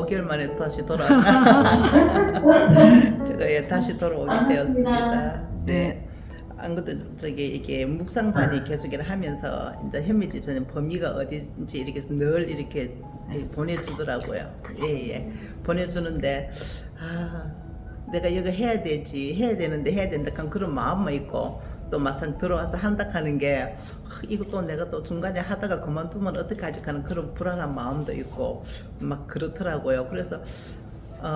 5개월 만에 다시 돌아 제가 다시 돌아오게 되었습니다. 네. 안 그래도 이게 묵상반이 계속 일을 하면서 이제 현미 집사님 범위가 어딘지 이렇게 늘 이렇게 보내주더라고요. 예. 보내주는데 내가 이거 해야 되는데 해야 된다 그런 마음만 있고 또 막상 들어와서 한다 하는 게 이거 또 내가 또 중간에 하다가 그만두면 어떡하지 하는 그런 불안한 마음도 있고 막 그렇더라고요. 그래서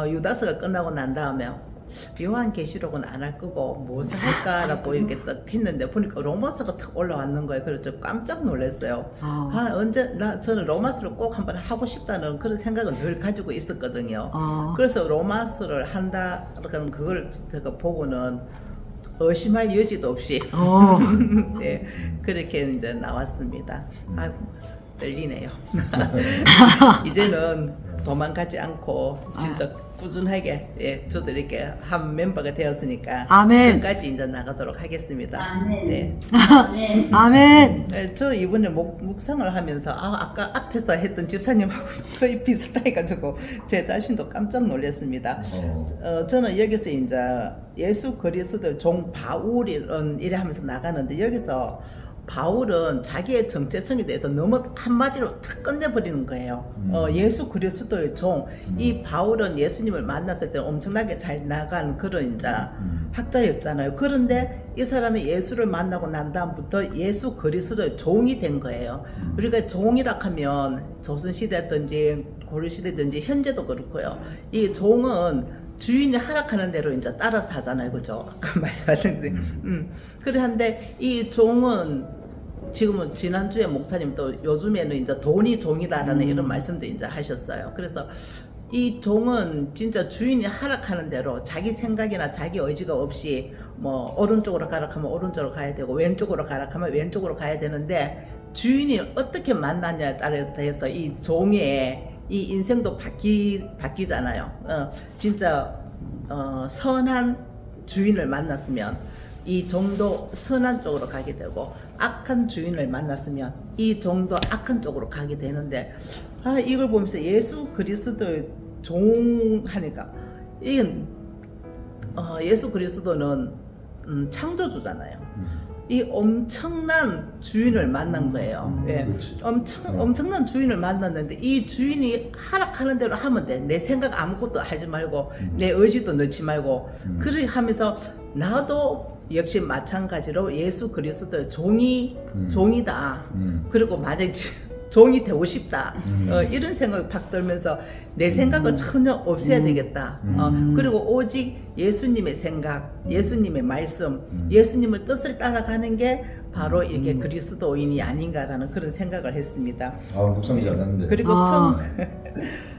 유다서가 끝나고 난 다음에 요한계시록은 안 할 거고 무엇을 할까라고 이렇게 딱 했는데 보니까 로마서가 탁 올라왔는 거예요. 그래서 깜짝 놀랐어요. 저는 로마서를 꼭 한번 하고 싶다는 그런 생각을 늘 가지고 있었거든요. 그래서 로마서를 한다 그러면 그걸 제가 보고는 의심할 여지도 없이 네, 그렇게 이제 나왔습니다. 떨리네요. 이제는 도망가지 않고 진짜 꾸준하게 저도 이렇게 한 멤버가 되었으니까 끝까지 이제 나가도록 하겠습니다. 아멘. 네. 아멘. 아멘. 저 이번에 묵상을 하면서 아까 앞에서 했던 집사님하고 거의 비슷해가지고 제 자신도 깜짝 놀랐습니다. 저는 여기서 이제 예수 그리스도 종 바울이런 이래 하면서 나가는데 여기서 바울은 자기의 정체성에 대해서 너무 한마디로 탁 끝내버리는 거예요. 예수 그리스도의 종. 이 바울은 예수님을 만났을 때 엄청나게 잘 나간 그런 이제 학자였잖아요. 그런데 이 사람이 예수를 만나고 난 다음부터 예수 그리스도의 종이 된 거예요. 우리가 종이라 하면 조선시대든지 고려시대든지 현재도 그렇고요. 이 종은 주인이 허락하는 대로 이제 따라서 하잖아요. 그죠? 아까 말씀하셨는데. 그래 한데 이 종은 지금은 지난주에 목사님도 요즘에는 이제 돈이 종이다라는 이런 말씀도 이제 하셨어요. 그래서 이 종은 진짜 주인이 허락하는 대로 자기 생각이나 자기 의지가 없이 뭐 오른쪽으로 가라 하면 오른쪽으로 가야 되고 왼쪽으로 가라 하면 왼쪽으로 가야 되는데 주인이 어떻게 만나냐에 따라서 이 종의 이 인생도 바뀌잖아요. 진짜 선한 주인을 만났으면 이 종도 선한 쪽으로 가게 되고 악한 주인을 만났으면 이 종도 악한 쪽으로 가게 되는데 이걸 보면서 예수 그리스도의 종 하니까 이건 예수 그리스도는 창조주잖아요. 이 엄청난 주인을 만난 거예요. 예. 엄청난 주인을 만났는데 이 주인이 허락하는 대로 하면 돼. 내 생각 아무것도 하지 말고 내 의지도 넣지 말고 그렇게 하면서 나도 역시 마찬가지로 예수 그리스도의 종이다. 그리고 만약 종이 되고 싶다. 이런 생각이 팍 들면서 내 생각을 전혀 없애야 되겠다. 그리고 오직 예수님의 생각, 예수님의 말씀, 예수님의 뜻을 따라가는 게 바로 이렇게 그리스도인이 아닌가라는 그런 생각을 했습니다. 묵상이 잘났는데. 그리고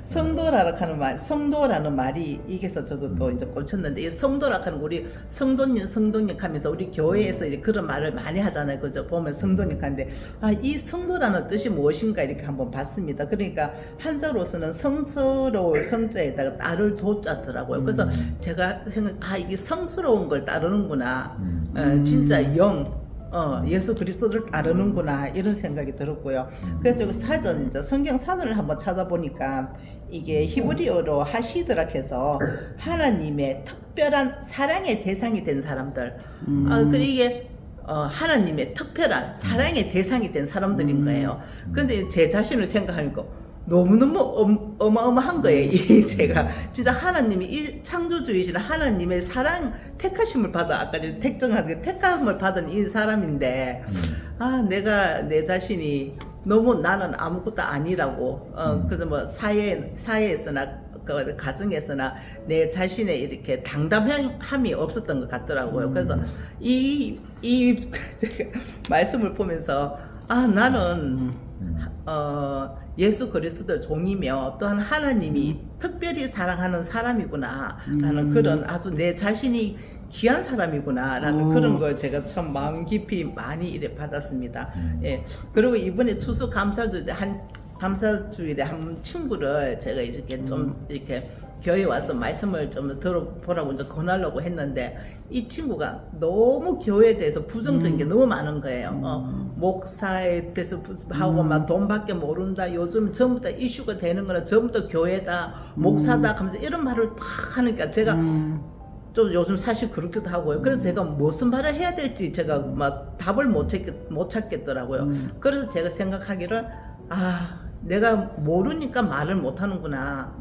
성도라는 말이 이게서 저도 또 이제 꽂혔는데 이 성도라 하는 우리 성도님 하면서 우리 교회에서 이제 그런 말을 많이 하잖아요. 그죠? 보면 성도님 하는데 이 성도라는 뜻이 무엇인가 이렇게 한번 봤습니다. 그러니까 한자로서는 성스러울 성자에다가 따를 도자더라고요. 그래서 제가 이게 성스러운 걸 따르는구나. 진짜 예수 그리스도를 따르는구나 이런 생각이 들었고요. 그래서 여기 사전 이제 성경 사전을 한번 찾아보니까 이게 히브리어로 하시드라 해서 하나님의 특별한 사랑의 대상이 된 사람들. 그리고 이게 하나님의 특별한 사랑의 대상이 된 사람들인 거예요. 그런데 제 자신을 생각하니까 너무너무 어마어마한 거예요. 제가 진짜 하나님이 이 창조주이신 하나님의 사랑 택하심을 받아 아까 택정하게 택함을 받은 이 사람인데 내가 내 자신이 너무 나는 아무것도 아니라고 그래서 뭐 사회에서나 그 가정에서나 내 자신의 이렇게 당당함이 없었던 것 같더라고요. 그래서 이 말씀을 보면서 나는 예수 그리스도 종이며 또한 하나님이 특별히 사랑하는 사람이구나 라는 그런 아주 내 자신이 귀한 사람이구나 라는 그런 걸 제가 참 마음 깊이 많이 이래 받았습니다. 예. 그리고 이번에 추수 감사주일에 한 친구를 제가 이렇게 좀 이렇게 교회 와서 말씀을 좀 들어보라고 이제 권하려고 했는데 이 친구가 너무 교회에 대해서 부정적인 게 너무 많은 거예요. 목사에 대해서 하고 막 돈밖에 모른다. 요즘 전부 다 이슈가 되는 거는 전부 다 교회다, 목사다 하면서 이런 말을 막 하니까 제가 좀 요즘 사실 그렇기도 하고요. 그래서 제가 무슨 말을 해야 될지 제가 막 답을 못 찾겠더라고요. 그래서 제가 생각하기를 내가 모르니까 말을 못 하는구나.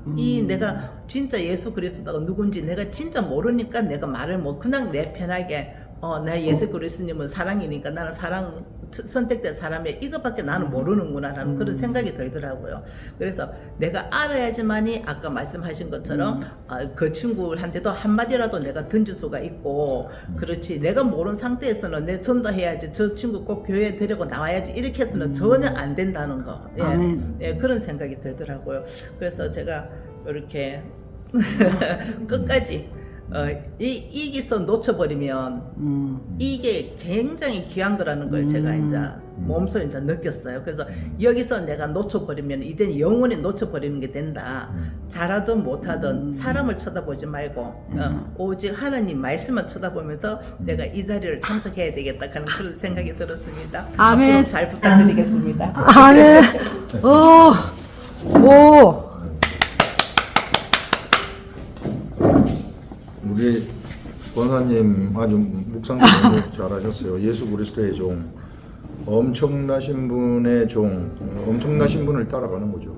내가 진짜 예수 그리스도가 누군지 내가 진짜 모르니까 내가 말을 못, 그냥 내 편하게 나 예수 그리스도님은 사랑이니까 나는 선택된 사람이 이것밖에 나는 모르는구나 라는 그런 생각이 들더라고요. 그래서 내가 알아야지만이 아까 말씀하신 것처럼 그 친구한테도 한마디라도 내가 던질 수가 있고, 그렇지 내가 모르는 상태에서는 내 전도해야지, 저 친구 꼭 교회에 데리고 나와야지 이렇게 해서는 전혀 안 된다는 거. 예, 그런 생각이 들더라고요. 그래서 제가 이렇게 끝까지 이기서 놓쳐버리면 이게 굉장히 귀한 거라는 걸 제가 이제 몸소 이제 느꼈어요. 그래서 여기서 내가 놓쳐버리면 이제 영원히 놓쳐버리는 게 된다. 잘하든 못하든 사람을 쳐다보지 말고 오직 하나님 말씀만 쳐다보면서 내가 이 자리를 참석해야 되겠다 하는 그런 생각이 들었습니다. 아멘. 앞으로 잘 부탁드리겠습니다. 아멘. 오. 우리 권사님 아주 묵상도 너무 잘하셨어요. 예수 그리스도의 종, 엄청나신 분의 종, 엄청나신 분을 따라가는 거죠.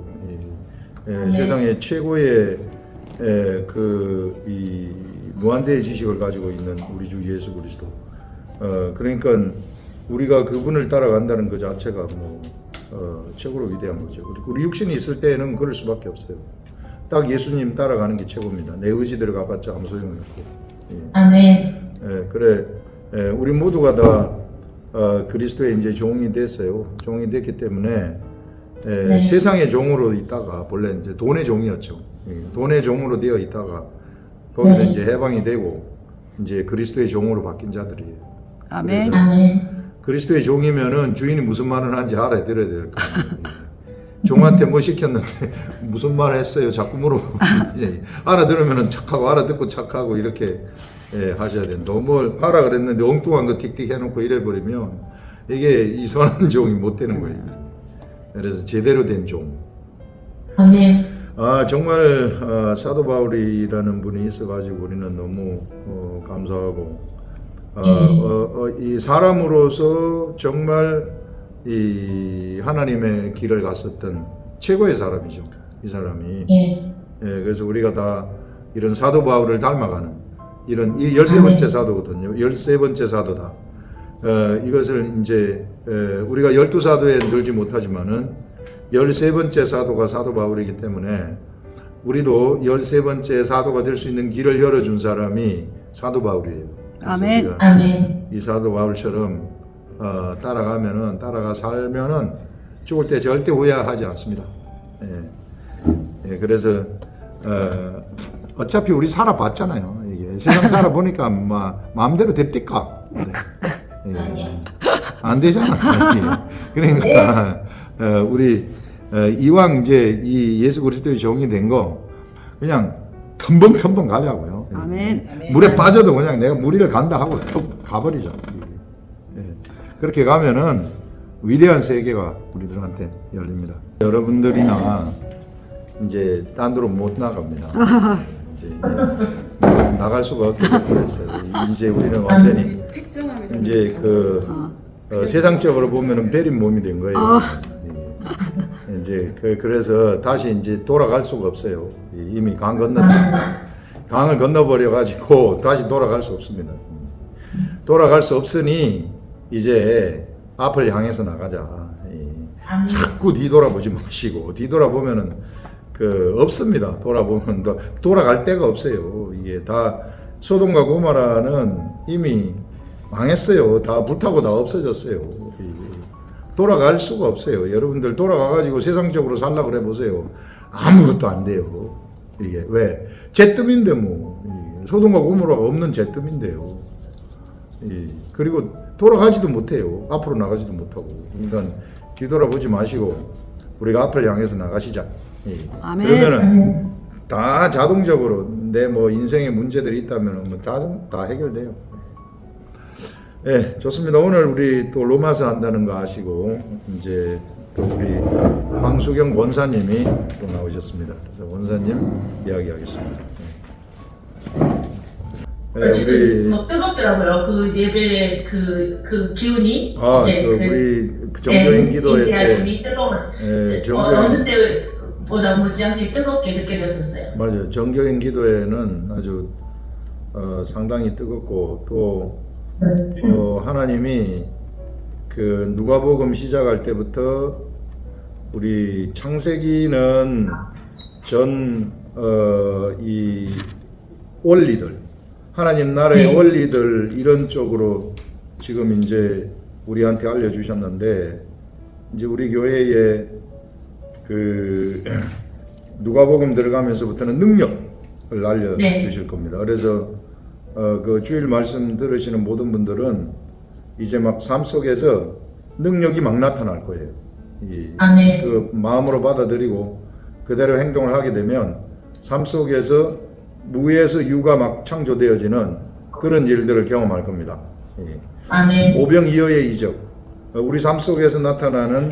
세상에 최고의 이 무한대의 지식을 가지고 있는 우리 주 예수 그리스도. 그러니까 우리가 그분을 따라간다는 것 자체가 최고로 위대한 거죠. 우리 육신이 있을 때에는 그럴 수밖에 없어요. 딱 예수님 따라가는 게 최고입니다. 내 의지 들어가봤자 아무 소용이 없고. 아멘. 그래, 우리 모두가 다 그리스도의 이제 종이 됐어요. 종이 됐기 때문에 세상의 종으로 있다가 본래 이제 돈의 종이었죠. 돈의 종으로 되어 있다가 거기서 이제 해방이 되고 이제 그리스도의 종으로 바뀐 자들이에요. 아멘. 그리스도의 종이면은 주인이 무슨 말을 하는지 알아들어야 될 거예요. 종한테 뭐 시켰는데 무슨 말 했어요? 자꾸 물어보고 알아들으면 착하고 알아듣고 착하고 이렇게 하셔야 된다. 뭘 하라 그랬는데 엉뚱한 거 틱틱 해놓고 이래버리면 이게 이 선한 종이 못 되는 거예요. 그래서 제대로 된 종. 아멘. 정말 사도 바울이라는 분이 있어가지고 우리는 너무 감사하고 이 사람으로서 정말 이 하나님의 길을 갔었던 최고의 사람이죠. 이 사람이. 그래서 우리가 다 이런 사도 바울을 닮아가는 이런 이 13번째 사도거든요. 13번째 사도다. 이것을 이제 우리가 12사도에 늘지 못하지만은 13번째 사도가 사도 바울이기 때문에 우리도 13번째 사도가 될 수 있는 길을 열어준 사람이 사도 바울이에요. 아멘. 아멘. 이 사도 바울처럼 따라가 살면은 죽을 때 절대 후회하지 않습니다. 그래서 어차피 우리 살아봤잖아요. 이게 세상 살아보니까 마음대로 됩니까? 안 되잖아. 그러니까 우리 이왕 이제 이 예수 그리스도의 종이 된 거 그냥 텀벙텀벙 가자고요. 아멘. 물에 빠져도 그냥 내가 물 위를 간다 하고 툭 가버리자. 그렇게 가면은 위대한 세계가 우리들한테 열립니다. 여러분들이나 이제 딴 데로 못 나갑니다. 이제 나갈 수가 없게 됐어요. 이제 우리는 완전히 이제 세상적으로 보면은 베린 몸이 된 거예요. 이제 그래서 다시 이제 돌아갈 수가 없어요. 이미 강 건넜다. 강을 건너버려 가지고 다시 돌아갈 수 없습니다. 돌아갈 수 없으니 이제 앞을 향해서 나가자. 자꾸 뒤돌아보지 마시고 뒤돌아보면은 없습니다. 돌아보면 돌아갈 데가 없어요. 이게 다 소돔과 고모라는 이미 망했어요. 다 불타고 다 없어졌어요. 돌아갈 수가 없어요. 여러분들 돌아가가지고 세상적으로 살라 그래 보세요. 아무것도 안 돼요. 이게 왜? 잿뜸인데 뭐 소돔과 고모라가 없는 잿뜸인데요. 그리고 돌아가지도 못해요. 앞으로 나가지도 못하고. 그러니까 뒤돌아보지 마시고 우리가 앞을 향해서 나가시자. 아멘. 그러면은 다 자동적으로 내 인생에 문제들이 있다면 다 해결돼요. 네, 좋습니다. 오늘 우리 또 로마서 한다는 거 아시고 이제 또 우리 황수경 원사님이 또 나오셨습니다. 그래서 원사님 이야기하겠습니다. 네, 어쨌든 뭐 뜨겁더라고요. 그 예배 그 기운이 이제 우리 그 정교인 기도회 때 말씀이 뜨거웠어요. 네, 어느 때보다 못지않게 뜨겁게 느껴졌었어요. 맞아요. 정교인 기도회는 아주 상당히 뜨겁고 또 하나님이 그 누가복음 시작할 때부터 우리 창세기는 이 원리들 하나님 나라의 네. 원리들 이런 쪽으로 지금 이제 우리한테 알려주셨는데 이제 우리 교회에 그 누가복음 들어가면서부터는 능력을 알려주실 겁니다. 그래서 그 주일 말씀 들으시는 모든 분들은 이제 막 삶 속에서 능력이 막 나타날 거예요. 아멘. 그 마음으로 받아들이고 그대로 행동을 하게 되면 삶 속에서 무에서 유가 막 창조되어지는 그런 일들을 경험할 겁니다. 아멘. 오병이어의 이적, 우리 삶 속에서 나타나는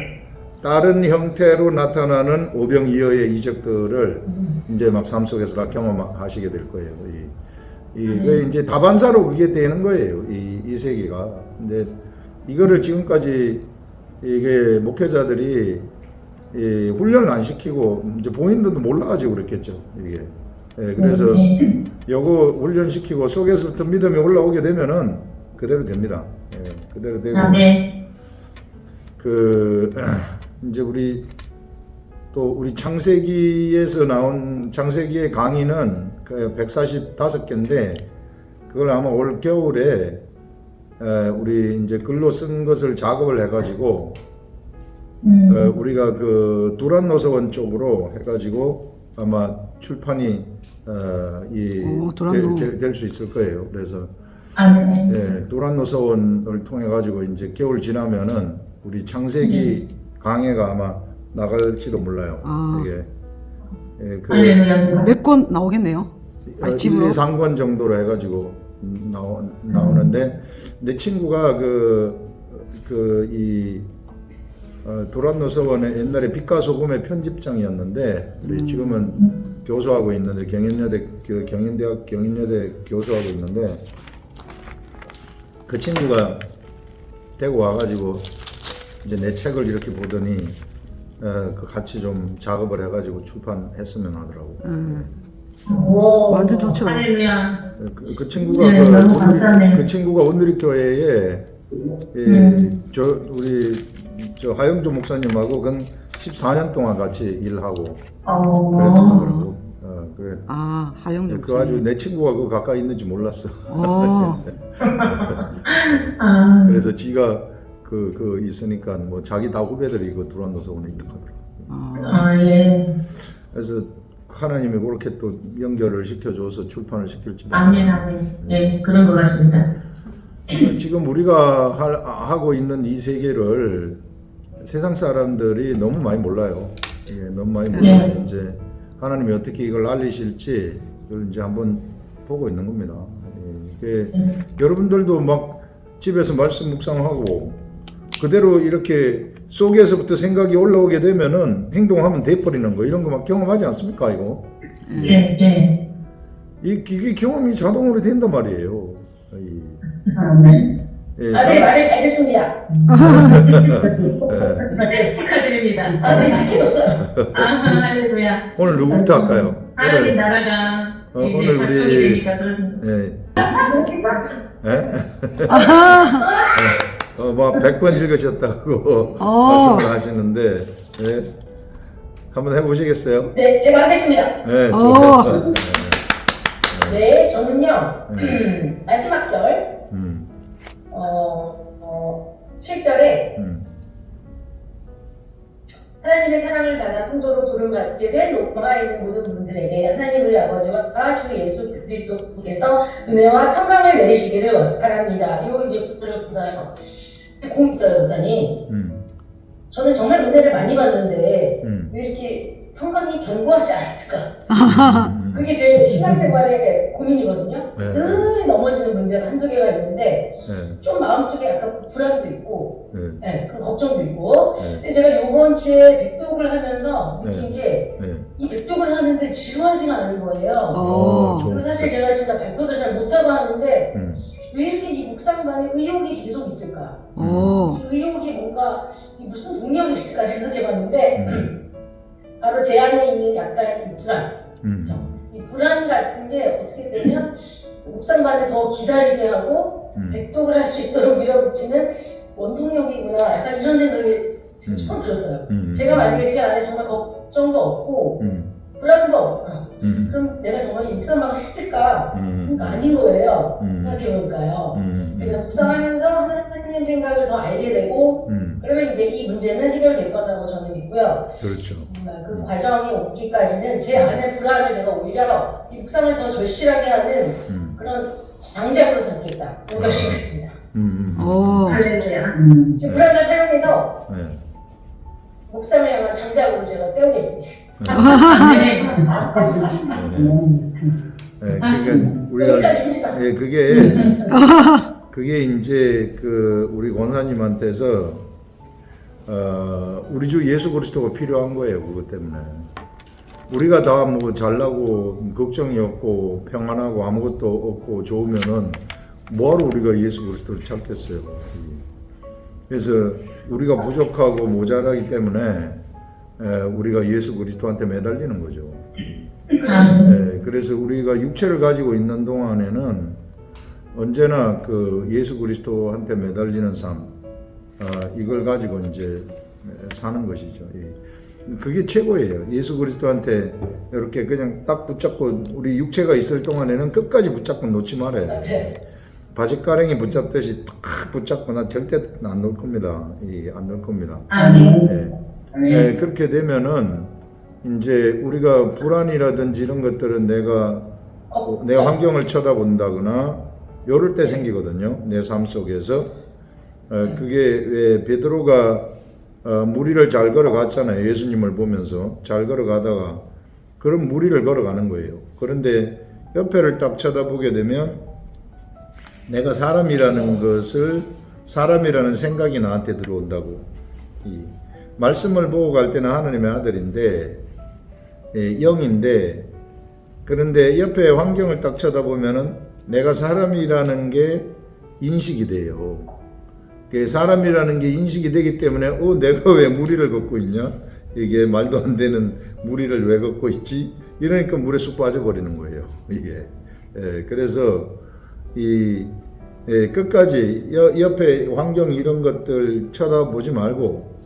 다른 형태로 나타나는 오병이어의 이적들을 이제 막 삶 속에서 다 경험하시게 될 거예요. 그게 이제 다반사로 그게 되는 거예요. 이 세계가. 근데 이거를 지금까지 이게 목회자들이 훈련을 안 시키고 이제 본인들도 몰라가지고 그랬겠죠. 이게. 그래서 요거 훈련시키고 속에서부터 믿음이 올라오게 되면은 그대로 됩니다. 그대로 되고. 이제 우리 창세기에서 나온 창세기의 강의는 145개인데 그걸 아마 올 겨울에 우리 이제 글로 쓴 것을 작업을 해가지고 우리가 그 두란노서원 쪽으로 해가지고 아마 출판이 될 수 있을 거예요. 그래서 두란노서원을 통해 가지고 이제 겨울 지나면은 우리 창세기 강해가 아마 나갈지도 몰라요. 이게 몇 권 나오겠네요. 집으로 1-3권 정도로 해가지고 나오는데 내 친구가 도란노서원의 옛날에 빛과 소금의 편집장이었는데 지금은 교수하고 있는데 경인대학 경인여대 교수하고 있는데 그 친구가 대구 와가지고 이제 내 책을 이렇게 보더니 같이 좀 작업을 해가지고 출판했으면 하더라고. 완전 좋죠. 할렐루야. 그 친구가 너무 감사하네요. 그 친구가 온누리 교회에 우리 하영조 목사님하고 근 14년 동안 같이 일하고 그랬더라고. 그래. 하영조. 그 아주 내 친구가 그 가까이 있는지 몰랐어. 그래서 지가 그 있으니까 뭐 자기 다 후배들이 그 두란노서원에 있다 하더라고. 예. 그래서 하나님이 그렇게 또 연결을 시켜줘서 출판을 시킬지도. 아멘. 네, 그런 것 같습니다. 지금 우리가 하고 있는 이 세계를 세상 사람들이 너무 많이 몰라요. 너무 많이 몰라서 이제 하나님이 어떻게 이걸 알리실지 그걸 이제 한번 보고 있는 겁니다. 여러분들도 막 집에서 말씀 묵상하고 그대로 이렇게 속에서부터 생각이 올라오게 되면은 행동하면 돼버리는 거 이런 거 막 경험하지 않습니까 이거? 네. 이게 경험이 자동으로 된단 말이에요. 네, 말을 잘 듣습니다. 네, 축하드립니다. 네, 착해졌어요. 할렐루야. 오늘 누구부터 할까요? 하나님 나라가 이제 작동이 되니까 그런. 뭐 100번 읽으셨다고 말씀을 하시는데 한번 해보시겠어요? 네, 제가 하겠습니다. 네. 네, 저는요. 마지막 절 7절에 하나님의 사랑을 받아 성도로 부름받게 된 로마에 있는 모든 분들에게 하나님의 아버지와 주 예수 그리스도께서 은혜와 평강을 내리시기를 바랍니다. 이거 이제 구절을 보세요. 공 있어요, 목사님. 저는 정말 은혜를 많이 받는데 왜 이렇게 평강이 견고하지 않을까? 그게 제 신앙생활의 고민이거든요. 네. 늘 넘어지는 문제가 한두 개가 있는데 네. 좀 마음속에 약간 불안도 있고 네. 네, 그런 걱정도 있고 네. 근데 제가 이번 주에 백독을 하면서 느낀 게 이 네. 백독을 하는데 지루하지가 않은 거예요. 좋은 그리고 사실 제가 진짜 발표도 잘 못하고 하는데 음. 왜 이렇게 이 묵상반에 의욕이 계속 있을까? 오. 이 의욕이 뭔가 이 무슨 동력이 있을까 생각해봤는데 바로 제 안에 있는 약간 이 불안 이 불안 같은 게 어떻게 되면 묵상반을 더 기다리게 하고 백독을 할 수 있도록 밀어붙이는 원동력이구나 약간 이런 생각이 처음 들었어요. 제가 만약에 제 안에 정말 걱정도 없고 불안도 없고 그럼 내가 정말 이 묵상방을 했을까? 그러니까 아닌 거예요. 생각해보니까요. 그래서 묵상하면서 하나님 생각을 더 알게 되고 그러면 이제 이 문제는 해결될 거라고 저는 믿고요. 그렇죠. 정말 그 과정이 오기까지는 제 안의 불안을 제가 오히려 이 묵상을 더 절실하게 하는 그런 장작으로 삼겠다. 이런 결심했습니다. 오. 할렐루야. 제 불안을 사용해서 네. 묵상을 향한 장작으로 제가 때우겠습니다. 네, 그러니까 우리가 여기까지입니다. 예, 그게 이제 그 우리 권사님한테서 우리 주 예수 그리스도가 필요한 거예요. 그것 때문에 우리가 다 뭐 잘나고 걱정이 없고 평안하고 아무것도 없고 좋으면은 뭐하러 우리가 예수 그리스도를 찾겠어요. 그래서 우리가 부족하고 모자라기 때문에 우리가 예수 그리스도한테 매달리는 거죠. 그래서 우리가 육체를 가지고 있는 동안에는 언제나 그 예수 그리스도한테 매달리는 삶, 이걸 가지고 이제 사는 것이죠. 그게 최고예요. 예수 그리스도한테 이렇게 그냥 딱 붙잡고 우리 육체가 있을 동안에는 끝까지 붙잡고 놓지 말아요. 바짓가랭이 붙잡듯이 딱 붙잡고 난 절대 안 놓을 겁니다. 안 놓을 겁니다. 네, 그렇게 되면은 이제 우리가 불안이라든지 이런 것들은 내가 내 환경을 쳐다본다거나 이럴 때 생기거든요. 내 삶 속에서. 그게 왜 베드로가 무리를 잘 걸어갔잖아요. 예수님을 보면서 잘 걸어가다가 그런 무리를 걸어가는 거예요. 그런데 옆에를 딱 쳐다보게 되면 내가 사람이라는 생각이 나한테 들어온다고. 말씀을 보고 갈 때는 하나님의 아들인데 영인데 그런데 옆에 환경을 딱 쳐다보면은 내가 사람이라는 게 인식이 돼요. 사람이라는 게 인식이 되기 때문에 내가 왜 무리를 걷고 있냐? 이게 말도 안 되는 무리를 왜 걷고 있지? 이러니까 물에 쑥 빠져버리는 거예요. 이게 그래서 끝까지 옆에 환경 이런 것들 쳐다보지 말고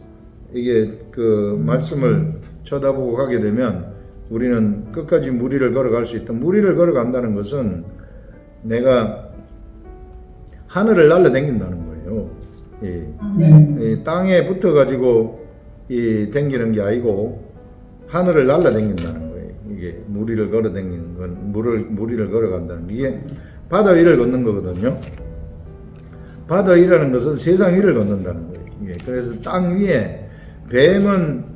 이게 그 말씀을 쳐다보고 가게 되면 우리는 끝까지 무리를 걸어갈 수 있다. 무리를 걸어간다는 것은 내가 하늘을 날아다닌다는 거예요. 땅에 붙어가지고 댕기는 게 아니고 하늘을 날아다닌다는 거예요. 이게 무리를 걸어다니는 건 무리를 걸어간다는 게 이게 바다 위를 걷는 거거든요. 바다 위라는 것은 세상 위를 걷는다는 거예요. 그래서 땅 위에 뱀은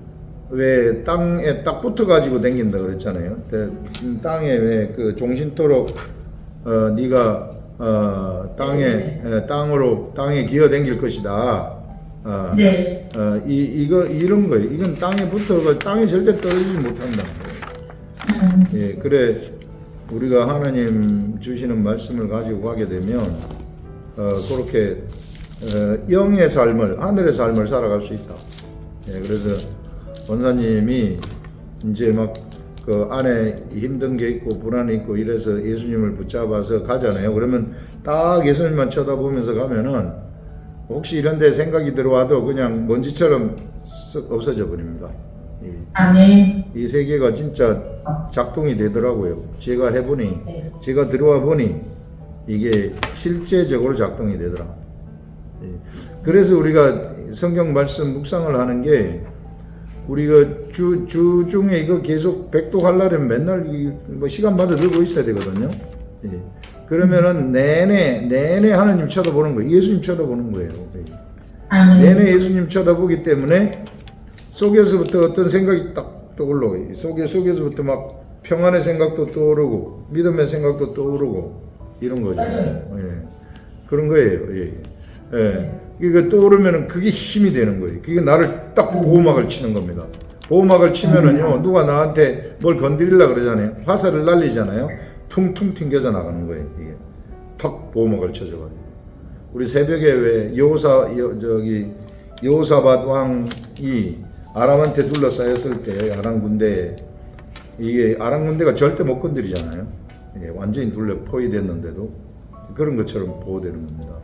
왜 땅에 딱 붙어가지고 댕긴다 그랬잖아요. 땅에 왜 그 종신토록 네가 땅에 기어 댕길 것이다. 이런 거예요. 이건 땅에 붙어가 땅에 절대 떨어지지 못한다는 거예요. 그래 우리가 하나님 주시는 말씀을 가지고 가게 되면 그렇게 영의 삶을 하늘의 삶을 살아갈 수 있다. 그래서 원사님이 이제 막 그 안에 힘든 게 있고 불안이 있고 이래서 예수님을 붙잡아서 가잖아요. 그러면 딱 예수님만 쳐다보면서 가면은 혹시 이런 데 생각이 들어와도 그냥 먼지처럼 쓱 없어져 버립니다. 이 세계가 진짜 작동이 되더라고요. 제가 해보니, 제가 들어와 보니 이게 실제적으로 작동이 되더라. 그래서 우리가 성경 말씀 묵상을 하는 게 우리가 주 중에 이거 계속 백독하려면 맨날 뭐 시간마다 들고 있어야 되거든요. 그러면은 내내 하나님 쳐다보는 거예요. 예수님 쳐다보는 거예요. 내내 예수님 쳐다보기 때문에 속에서부터 어떤 생각이 딱 떠올라요. 속에서부터 막 평안의 생각도 떠오르고 믿음의 생각도 떠오르고 이런 거죠. 맞아요. 예. 그런 거예요. 예. 예. 이거 떠오르면은 그게 힘이 되는 거예요. 그게 나를 딱 보호막을 치는 겁니다. 보호막을 치면은요, 누가 나한테 뭘 건드리려 그러잖아요. 화살을 날리잖아요. 퉁퉁 튕겨져 나가는 거예요. 이게 턱 보호막을 쳐줘가지고. 우리 새벽에 왜 여호사밧 왕이 아람한테 둘러싸였을 때 아람 군대에 이게 아람 군대가 절대 못 건드리잖아요. 예, 완전히 둘러 포위됐는데도 그런 것처럼 보호되는 겁니다.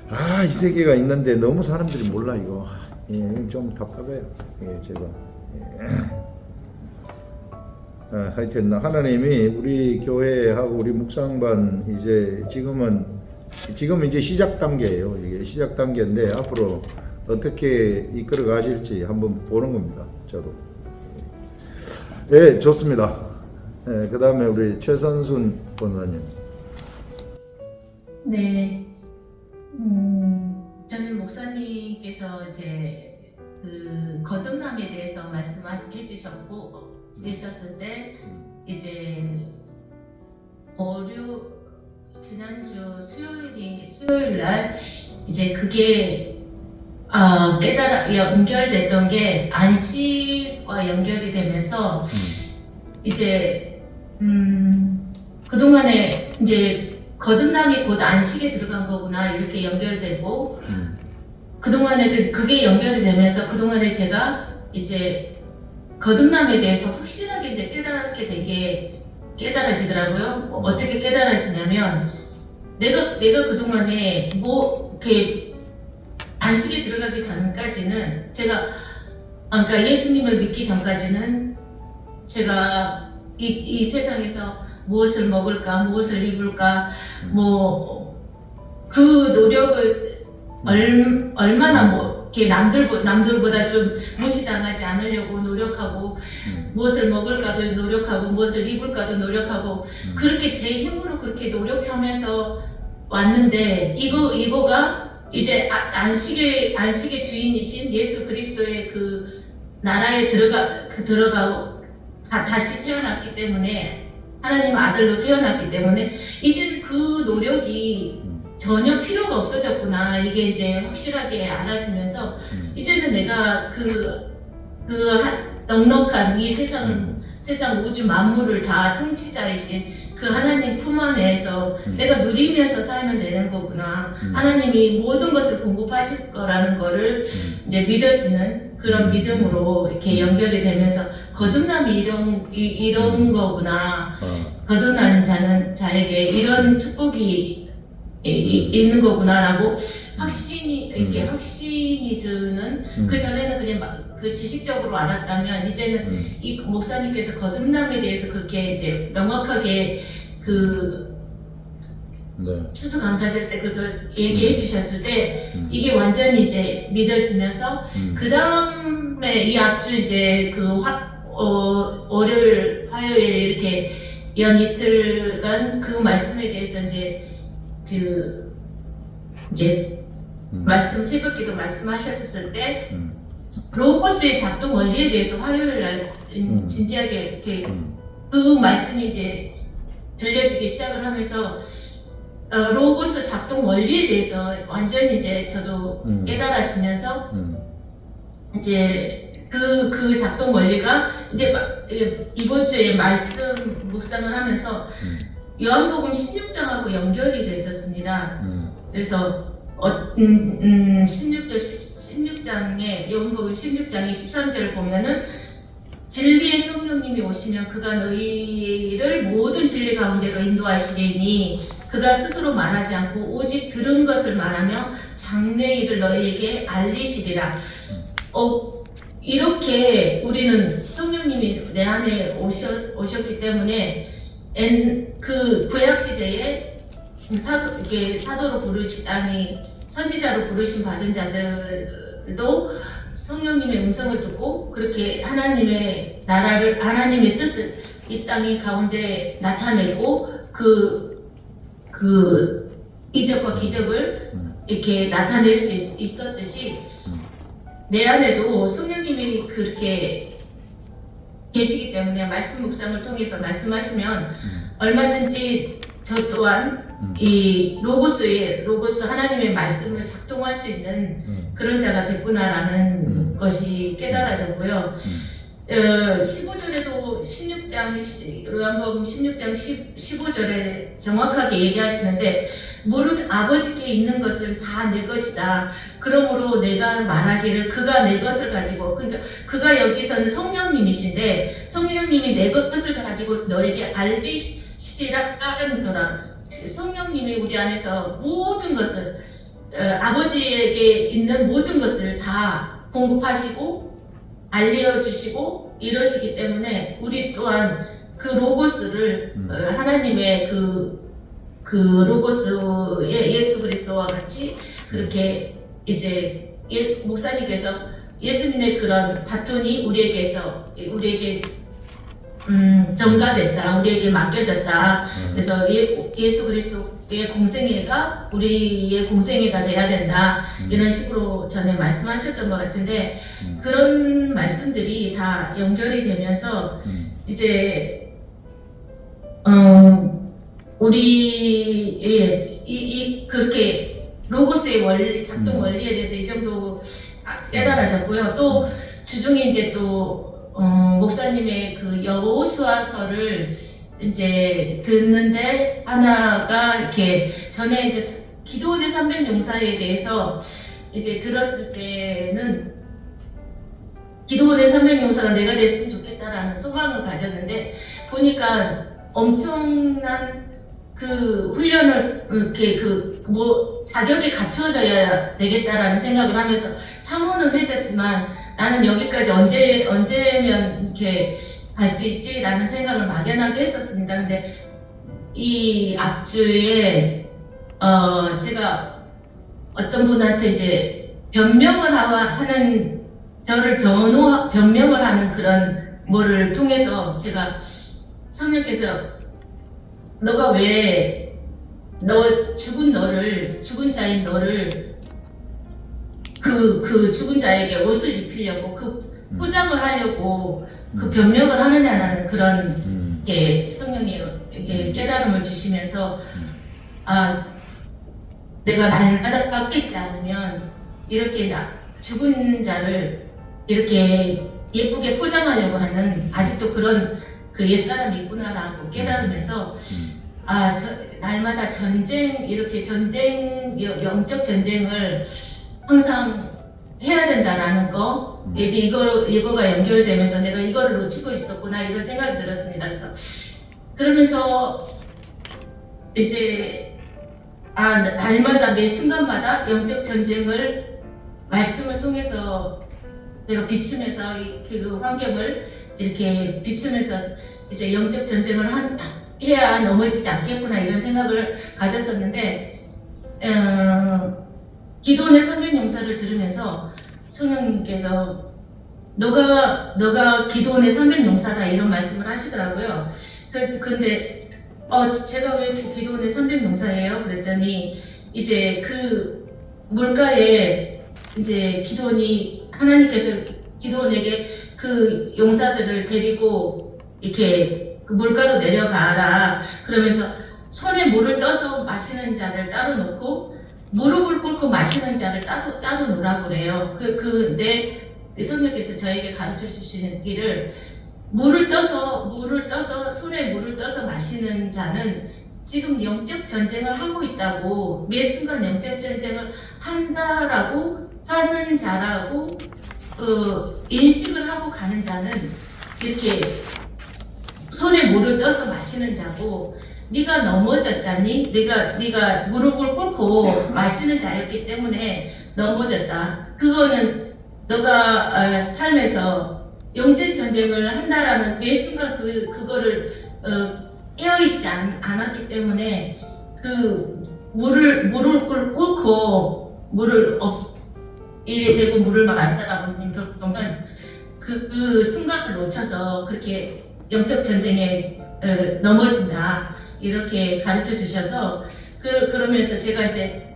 아, 이 세계가 있는데 너무 사람들이 몰라 이거. 예, 좀 답답해요. 예, 제가. 예. 하여튼 하나님이 우리 교회하고 우리 묵상반 이제 지금 이제 시작 단계예요. 이게 시작 단계인데 앞으로 어떻게 이끌어 가실지 한번 보는 겁니다. 저도. 예, 좋습니다. 예, 그 다음에 우리 최선순 권사님. 네. 저는 목사님께서 이제 그 거듭남에 대해서 말씀해 주셨을 때 이제 지난주 수요일 날 이제 그게 연결됐던 게 안식과 연결이 되면서 이제 그동안에 이제 거듭남이 곧 안식에 들어간 거구나 이렇게 연결되고 그동안에 그게 연결이 되면서 그동안에 제가 이제 거듭남에 대해서 확실하게 이제 깨달아지더라고요. 어떻게 깨달아지냐면 내가 그동안에 뭐 이렇게 안식에 들어가기 전까지는 그러니까 예수님을 믿기 전까지는 제가 이 세상에서 무엇을 먹을까, 무엇을 입을까, 그 노력을 얼마나 이렇게 남들보다 좀 무시당하지 않으려고 노력하고, 무엇을 먹을까도 노력하고, 무엇을 입을까도 노력하고, 그렇게 제 힘으로 그렇게 노력하면서 왔는데, 이거가 이제 안식의 주인이신 예수 그리스도의 그 나라에 들어가고, 다시 태어났기 때문에, 하나님 아들로 태어났기 때문에 이제는 그 노력이 전혀 필요가 없어졌구나. 이게 이제 확실하게 알아지면서 이제는 내가 넉넉한 이 세상 우주 만물을 다 통치자이신 그 하나님 품 안에서 내가 누리면서 살면 되는 거구나. 하나님이 모든 것을 공급하실 거라는 거를 이제 믿어지는 그런 믿음으로 이렇게 연결이 되면서 거듭남이 이런 거구나. 거듭나는 자에게 이런 축복이 있는 거구나라고 확신이 드는 그 전에는 그냥 그 지식적으로 알았다면 이제는 이 목사님께서 거듭남에 대해서 그렇게 이제 명확하게 추수감사절 때 그걸 얘기해 주셨을 때 이게 완전히 이제 믿어지면서 그 다음에 이 앞주 이제 월요일, 화요일 이렇게 연 이틀간 그 말씀에 대해서 이제 말씀 새벽기도 말씀하셨을 때 로봇의 작동 원리에 대해서 화요일 날 진지하게 이렇게 그 말씀이 이제 들려지기 시작을 하면서 로고스 작동 원리에 대해서 완전히 이제 저도 깨달아지면서 이제 그 작동 원리가 이제 이번 주에 말씀 묵상을 하면서 요한복음 16장하고 연결이 됐었습니다. 그래서 16장에 요한복음 16장의 13절을 보면은 진리의 성령님이 오시면 그가 너희를 모든 진리 가운데로 인도하시리니 그가 스스로 말하지 않고 오직 들은 것을 말하며 장래 일을 너희에게 알리시리라. 이렇게 우리는 성령님이 내 안에 오셨기 때문에 그 구약 시대에 사도로 선지자로 부르심 받은 자들도 성령님의 음성을 듣고 그렇게 하나님의 나라를 하나님의 뜻을 이 땅의 가운데 나타내고 그 이적과 기적을 이렇게 나타낼 수 있었듯이 내 안에도 성령님이 그렇게 계시기 때문에 말씀 묵상을 통해서 말씀하시면 얼마든지 저 또한 이 로고스 하나님의 말씀을 작동할 수 있는 그런 자가 됐구나라는 것이 깨달아졌고요. 15절에도 16장 요한복음 16장 15절에 정확하게 얘기하시는데 무릇 아버지께 있는 것은 다 내 것이다. 그러므로 내가 말하기를 그가 내 것을 가지고, 그러니까 그가 여기서는 성령님이신데 성령님이 내 것을 가지고 너에게 알리시리라 하느니라. 성령님이 우리 안에서 모든 것을 아버지에게 있는 모든 것을 다 공급하시고 알려주시고 이러시기 때문에 우리 또한 그 로고스를 하나님의 그 로고스의 예수 그리스도와 같이 그렇게 이제 목사님께서 예수님의 그런 바톤이 우리에게 전가됐다, 우리에게 맡겨졌다. 그래서 예수 그리스도의 공생애가 우리의 공생애가 돼야 된다. 이런 식으로 전에 말씀하셨던 것 같은데 그런 말씀들이 다 연결이 되면서 이제 우리 그렇게 로고스의 원리, 작동 원리에 대해서 이 정도 깨달아졌고요. 또 주중에 이제 또 목사님의 그 여호수아서를 이제 듣는데 하나가 이렇게 전에 이제 기도원의 300용사에 대해서 이제 들었을 때는 기도원의 300용사가 내가 됐으면 좋겠다라는 소망을 가졌는데 보니까 엄청난 그 훈련을 이렇게 자격이 갖추어져야 되겠다라는 생각을 하면서 사모는 해졌지만 나는 여기까지 언제면 이렇게 갈 수 있지라는 생각을 막연하게 했었습니다. 근데 이 앞주에 제가 어떤 분한테 이제 변명을 하는 저를 변명을 하는 그런 뭐를 통해서 제가 성령께서 너가 왜 죽은 자인 너를 그 죽은 자에게 옷을 입히려고 포장을 하려고 그 변명을 하느냐라는 그런 성령이 깨달음을 주시면서 내가 날마다 깎이지 않으면 이렇게 죽은 자를 이렇게 예쁘게 포장하려고 하는 아직도 그런 그 옛사람이 있구나라고 깨달으면서 날마다 이렇게 영적 전쟁을 항상 해야 된다라는 거 이거가 연결되면서 내가 이거를 놓치고 있었구나 이런 생각이 들었습니다. 그러면서 이제 날마다 매 순간마다 영적 전쟁을 말씀을 통해서 내가 비추면서 그 환경을 이렇게 비추면서 이제 영적 전쟁을 해야 넘어지지 않겠구나 이런 생각을 가졌었는데 기도원의 300용사를 들으면서 성령님께서 너가 기도원의 300용사다 이런 말씀을 하시더라고요. 근데 제가 왜 기도원의 300용사예요? 그랬더니 이제 그 물가에 이제 하나님께서 기도원에게 그 용사들을 데리고 이렇게 그 물가로 내려가라. 그러면서 손에 물을 떠서 마시는 자를 따로 놓고 무릎을 꿇고 마시는 자를 따로 놓으라고 그래요. 근데 성령께서 저에게 가르쳐 주시는 길을 물을 떠서 손에 물을 떠서 마시는 자는 지금 영적 전쟁을 하고 있다고 매 순간 영적 전쟁을 한다라고 하는 자라고 인식을 하고 가는 자는 이렇게 손에 물을 떠서 마시는 자고 네가 넘어졌잖니? 네가 무릎을 꿇고 마시는 자였기 때문에 넘어졌다. 그거는 너가 삶에서 영적 전쟁을 한다라는 매 순간 그거를 깨어있지 않았기 때문에 그 무릎을 꿇고 이래 대고 물을 마시다가 보면 그 순간을 놓쳐서 그렇게 영적 전쟁에 넘어진다 이렇게 가르쳐 주셔서 그러면서 제가 이제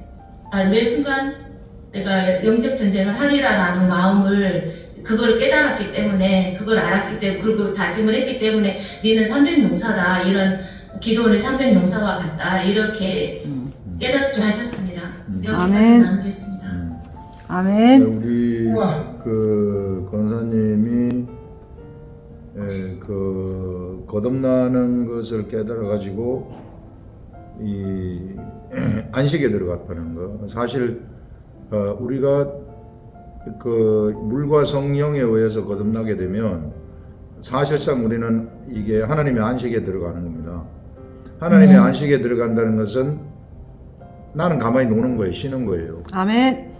매 순간 내가 영적 전쟁을 하리라라는 마음을 그걸 깨달았기 때문에, 그걸 알았기 때문에, 그리고 다짐을 했기 때문에 니는 300용사다, 이런 기도원의 300용사와 같다, 이렇게 깨닫게 하셨습니다. 여기까지 아멘. 나누겠습니다. 아멘. 우리 우와. 그 권사님이 그 거듭나는 것을 깨달아 가지고 이 안식에 들어갔다는 거. 사실 우리가 그 물과 성령에 의해서 거듭나게 되면 사실상 우리는 이게 하나님의 안식에 들어가는 겁니다. 하나님의 안식에 들어간다는 것은 나는 가만히 노는 거예요. 쉬는 거예요. 아멘.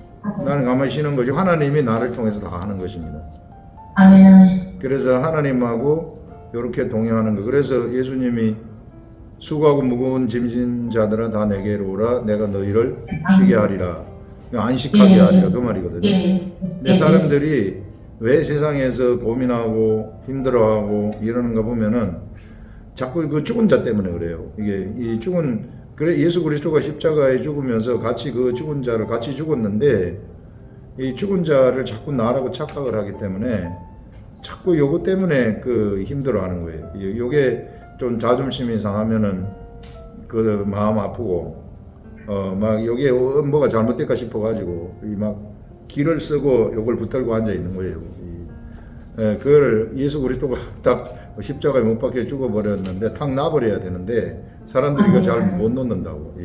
나는 가만히 쉬는 거죠. 하나님이 나를 통해서 다 하는 것입니다. 아멘, 아멘. 그래서 하나님하고 이렇게 동행하는 거. 그래서 예수님이 수고하고 무거운 짐진 자들아 다 내게로 오라. 내가 너희를 쉬게 하리라. 안식하게 하리라. 그 말이거든요. 근데 사람들이 왜 세상에서 고민하고 힘들어하고 이러는가 보면은 자꾸 그 죽은 자 때문에 그래요. 이게 이 죽은 그래 예수 그리스도가 십자가에 죽으면서 같이 그 죽은 자를 같이 죽었는데 이 죽은 자를 자꾸 나라고 착각을 하기 때문에 자꾸 요거 때문에 그 힘들어하는 거예요. 요게 좀 자존심이 상하면은 그 마음 아프고 막 여기에 뭐가 잘못될까 싶어가지고 이 막 기를 쓰고 요걸 붙들고 앉아 있는 거예요. 그걸 예수 그리스도가 딱 십자가에 못 박혀 죽어버렸는데 탁 놔버려야 되는데 사람들이 이거 잘 못 놓는다고.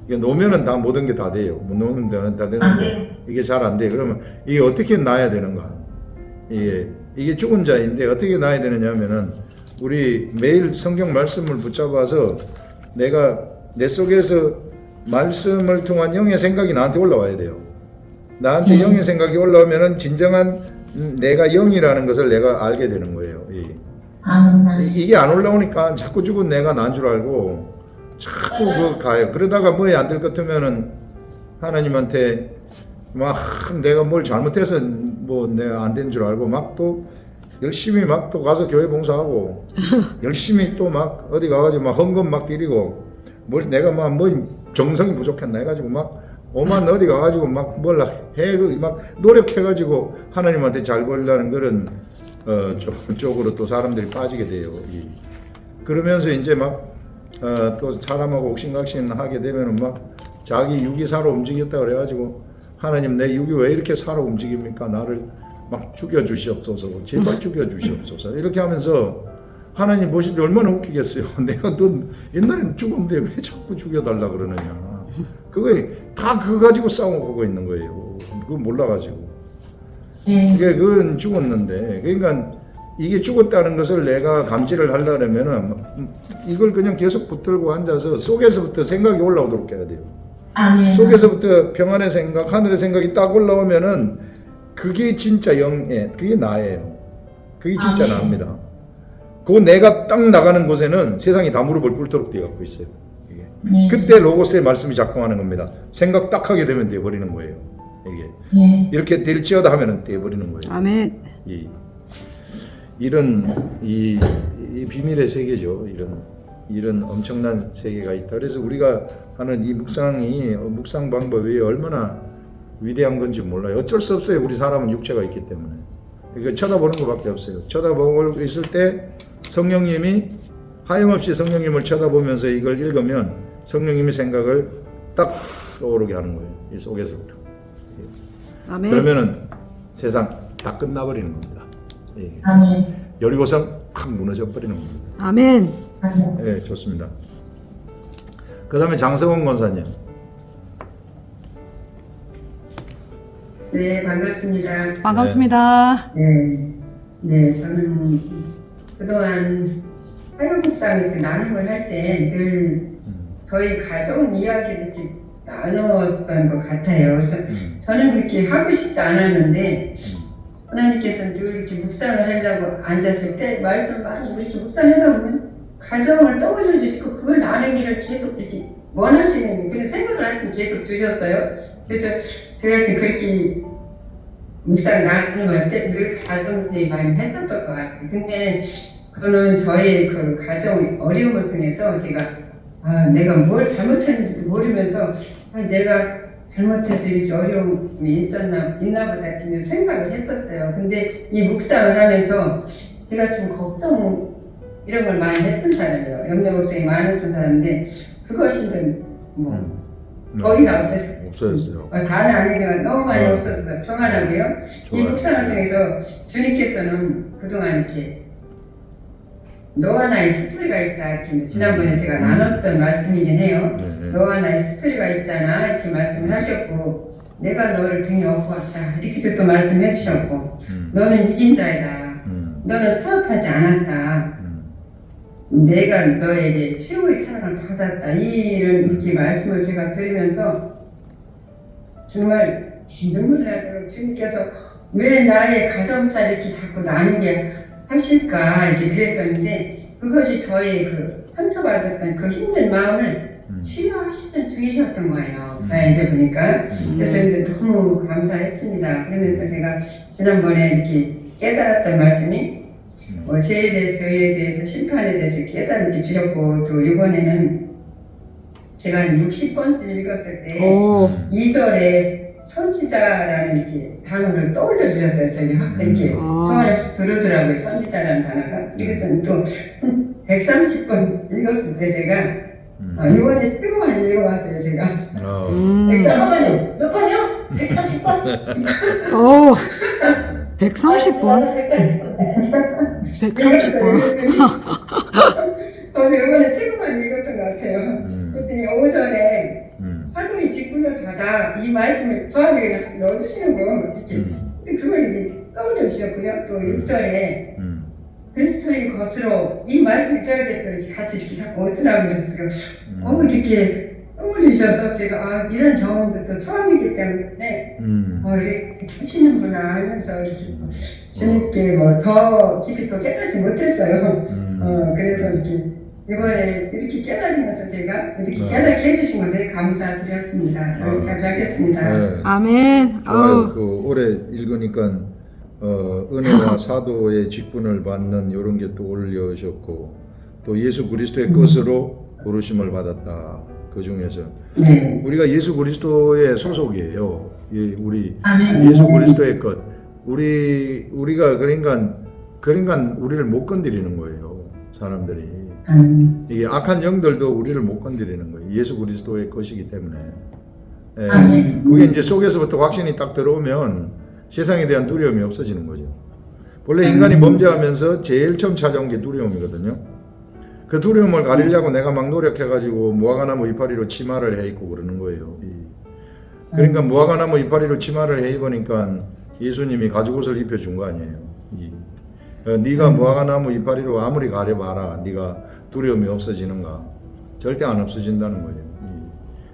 이게 놓으면은 다 모든 게 다 돼요. 못 놓으면 다 되는데 이게 잘 안 돼. 그러면 이게 어떻게 놔야 되는가? 이게 죽은 자인데 어떻게 놔야 되느냐면은 우리 매일 성경 말씀을 붙잡아서 내가 내 속에서 말씀을 통한 영의 생각이 나한테 올라와야 돼요. 나한테 영의 생각이 올라오면은 진정한 내가 영이라는 것을 내가 알게 되는 거예요. 이게 안 올라오니까 자꾸 죽은 내가 난 줄 알고 자꾸 그 가요. 그러다가 뭐에 안 될 것 같으면은 하나님한테 막 내가 뭘 잘못해서 뭐 내가 안 된 줄 알고 막 또 열심히 막 또 가서 교회 봉사하고 열심히 또 막 어디 가가지고 막 헌금 막 드리고 뭘 내가 막 뭐 정성이 부족했나 해가지고 막 오만 어디 가가지고 막 뭘 해 막 노력해가지고 하나님한테 잘 보려는 그런 쪽으로 또 사람들이 빠지게 돼요. 그러면서 이제 막 또 사람하고 옥신각신 하게 되면은 막 자기 육이 살아 움직였다 그래가지고 하나님 내 육이 왜 이렇게 살아 움직입니까? 나를 막 죽여 주시옵소서. 제발 죽여 주시옵소서. 이렇게 하면서 하나님 보실 때 얼마나 웃기겠어요. 내가 너 옛날에는 죽었는데 왜 자꾸 죽여달라 그러느냐. 그거 다 그거 가지고 싸우고 있는 거예요. 그거 몰라가지고. 이게 그건 죽었는데 그러니까 이게 죽었다는 것을 내가 감지를 하려면은 이걸 그냥 계속 붙들고 앉아서 속에서부터 생각이 올라오도록 해야 돼요. 속에서부터 평안의 생각, 하늘의 생각이 딱 올라오면은 그게 진짜 영예, 그게 나예요. 그게 진짜 나입니다. 그 내가 딱 나가는 곳에는 세상이 다 무릎을 꿇도록 되어 갖고 있어요. 이게. 그때 로고스의 말씀이 작동하는 겁니다. 생각 딱 하게 되면 돼버리는 거예요. 이게 이렇게 될지어다 하면은 돼버리는 거예요. 아멘. 이런 이 비밀의 세계죠. 이런 엄청난 세계가 있다. 그래서 우리가 하는 이 묵상 방법이 얼마나 위대한 건지 몰라요. 어쩔 수 없어요. 우리 사람은 육체가 있기 때문에. 그러니까 쳐다보는 것밖에 없어요. 쳐다보고 있을 때 성령님이 하염없이 성령님을 쳐다보면서 이걸 읽으면 성령님의 생각을 딱 떠오르게 하는 거예요. 이 속에서부터. 아멘. 그러면은 세상 다 끝나버리는 겁니다. 여리고성 확 무너져 버리는 겁니다. 아멘. 네, 좋습니다. 그 다음에 장성원 권사님. 네, 반갑습니다. 반갑습니다. 네, 저는 그동안 사역국상 나눔을 할 때 늘 저희 가족 이야기를 이렇게 나누었던 것 같아요. 그래서 저는 그렇게 하고 싶지 않았는데 하나님께서 늘 이렇게 묵상을 하려고 앉았을 때 말씀 많이 이렇게 묵상하다 보면 가정을 떠올려 주시고 그걸 나누기를 계속 이렇게 원하시는 그런 생각을 하여튼 계속 주셨어요. 그래서 제가 그렇게 묵상 나눔할 때 늘 가정들이 많이 했었던 것 같아요. 근데 저는 저의 그 가정 어려움을 통해서 제가 내가 뭘 잘못했는지도 모르면서 내가 잘못해서 이렇게 어려움이 있나 보다 이렇게 생각을 했었어요. 근데 이 묵상을 하면서 제가 지금 걱정 이런 걸 많이 했던 사람이에요. 염려 걱정이 많았던 사람인데 그것이 좀 거의 다 없어졌어요. 없어졌어요. 다는 아니지만 너무 많이 없어져서 평안하고요. 이 좋아요. 묵상을 통해서 주님께서는 그동안 이렇게 너와 나의 스토리가 있다 이렇게 지난번에 제가 나눴던 말씀이긴 해요. 네. 너와 나의 스토리가 있잖아 이렇게 말씀을 하셨고 내가 너를 등에 업고 왔다 이렇게도 또 말씀해 주셨고 너는 이긴 자이다. 너는 타협하지 않았다. 내가 너에게 최고의 사랑을 받았다. 이런 이렇게 말씀을 제가 드리면서 정말 눈물 나도록 주님께서 왜 나의 가정사를 이렇게 자꾸 나누게 하실까 이렇게 그랬었는데 그것이 저의 그 상처받았던 그 힘든 마음을 치유하시는 중이셨던 거예요. 이제 보니까 그래서 이제 너무 감사했습니다. 그러면서 제가 지난번에 이렇게 깨달았던 말씀이 죄에 대해서 교회에 대해서 심판에 대해서 깨달음을 주셨고 또 이번에는 제가 한 60번쯤 읽었을 때 오. 2절에 선지자라는 이렇게 단어를 떠올려 주셨어요. 저기 확 이렇게 처음에 확 들어오더라고요. 선지자라는 단어가. 그래서 또 130번 읽었을 때 제가 이번에 최고만 읽어봤어요. 제가 130번. 잠깐만요. 몇 번이요? 130번? 오. 130번? 130번. 저는 이번에 최고만 읽었던 것 같아요. 그랬더니 5절에 사도의 직분을 받아 이 말씀을 저에게 그냥 넣어주시는 거 이렇게 근데 그걸 이렇게 떠올려 주셨고요. 또 6절에 그리스도의 것으로 이 말씀이 저에게 또 이렇게 같이 이렇게 자꾸 오더라고요. 그래서 이렇게 떠올리셔서 제가 이런 경험도 또 처음이기 때문에 이렇게 하시는구나 하면서 이렇게 주님께 뭐 더 깊이 또 깨닫지 못했어요. 그래서 이렇게 이번에 이렇게 깨달으면서 제가 이렇게 깨닫게 해주신 것에 감사드렸습니다. 여기까지 하겠습니다. 네. 아멘. 좋아요. 그 올해 읽으니까 은혜와 사도의 직분을 받는 이런 게 또 올려오셨고 또 예수 그리스도의 것으로 부르심을 받았다. 그 중에서 네. 우리가 예수 그리스도의 소속이에요. 우리 아멘. 예수 그리스도의 것. 우리가 그러니까 우리를 못 건드리는 거예요. 사람들이. 이게 악한 영들도 우리를 못 건드리는 거예요. 예수 그리스도의 것이기 때문에. 그게 이제 속에서부터 확신이 딱 들어오면 세상에 대한 두려움이 없어지는 거죠. 원래 인간이 범죄하면서 제일 처음 찾아온 게 두려움이거든요. 그 두려움을 가리려고 내가 막 노력해가지고 무화과나무 이파리로 치마를 해 입고 그러는 거예요. 그러니까 무화과나무 이파리로 치마를 해 입으니까 예수님이 가죽옷을 입혀준 거 아니에요. 네가 무화과나무 이파리로 아무리 가려봐라. 네가 두려움이 없어지는가? 절대 안 없어진다는 거예요.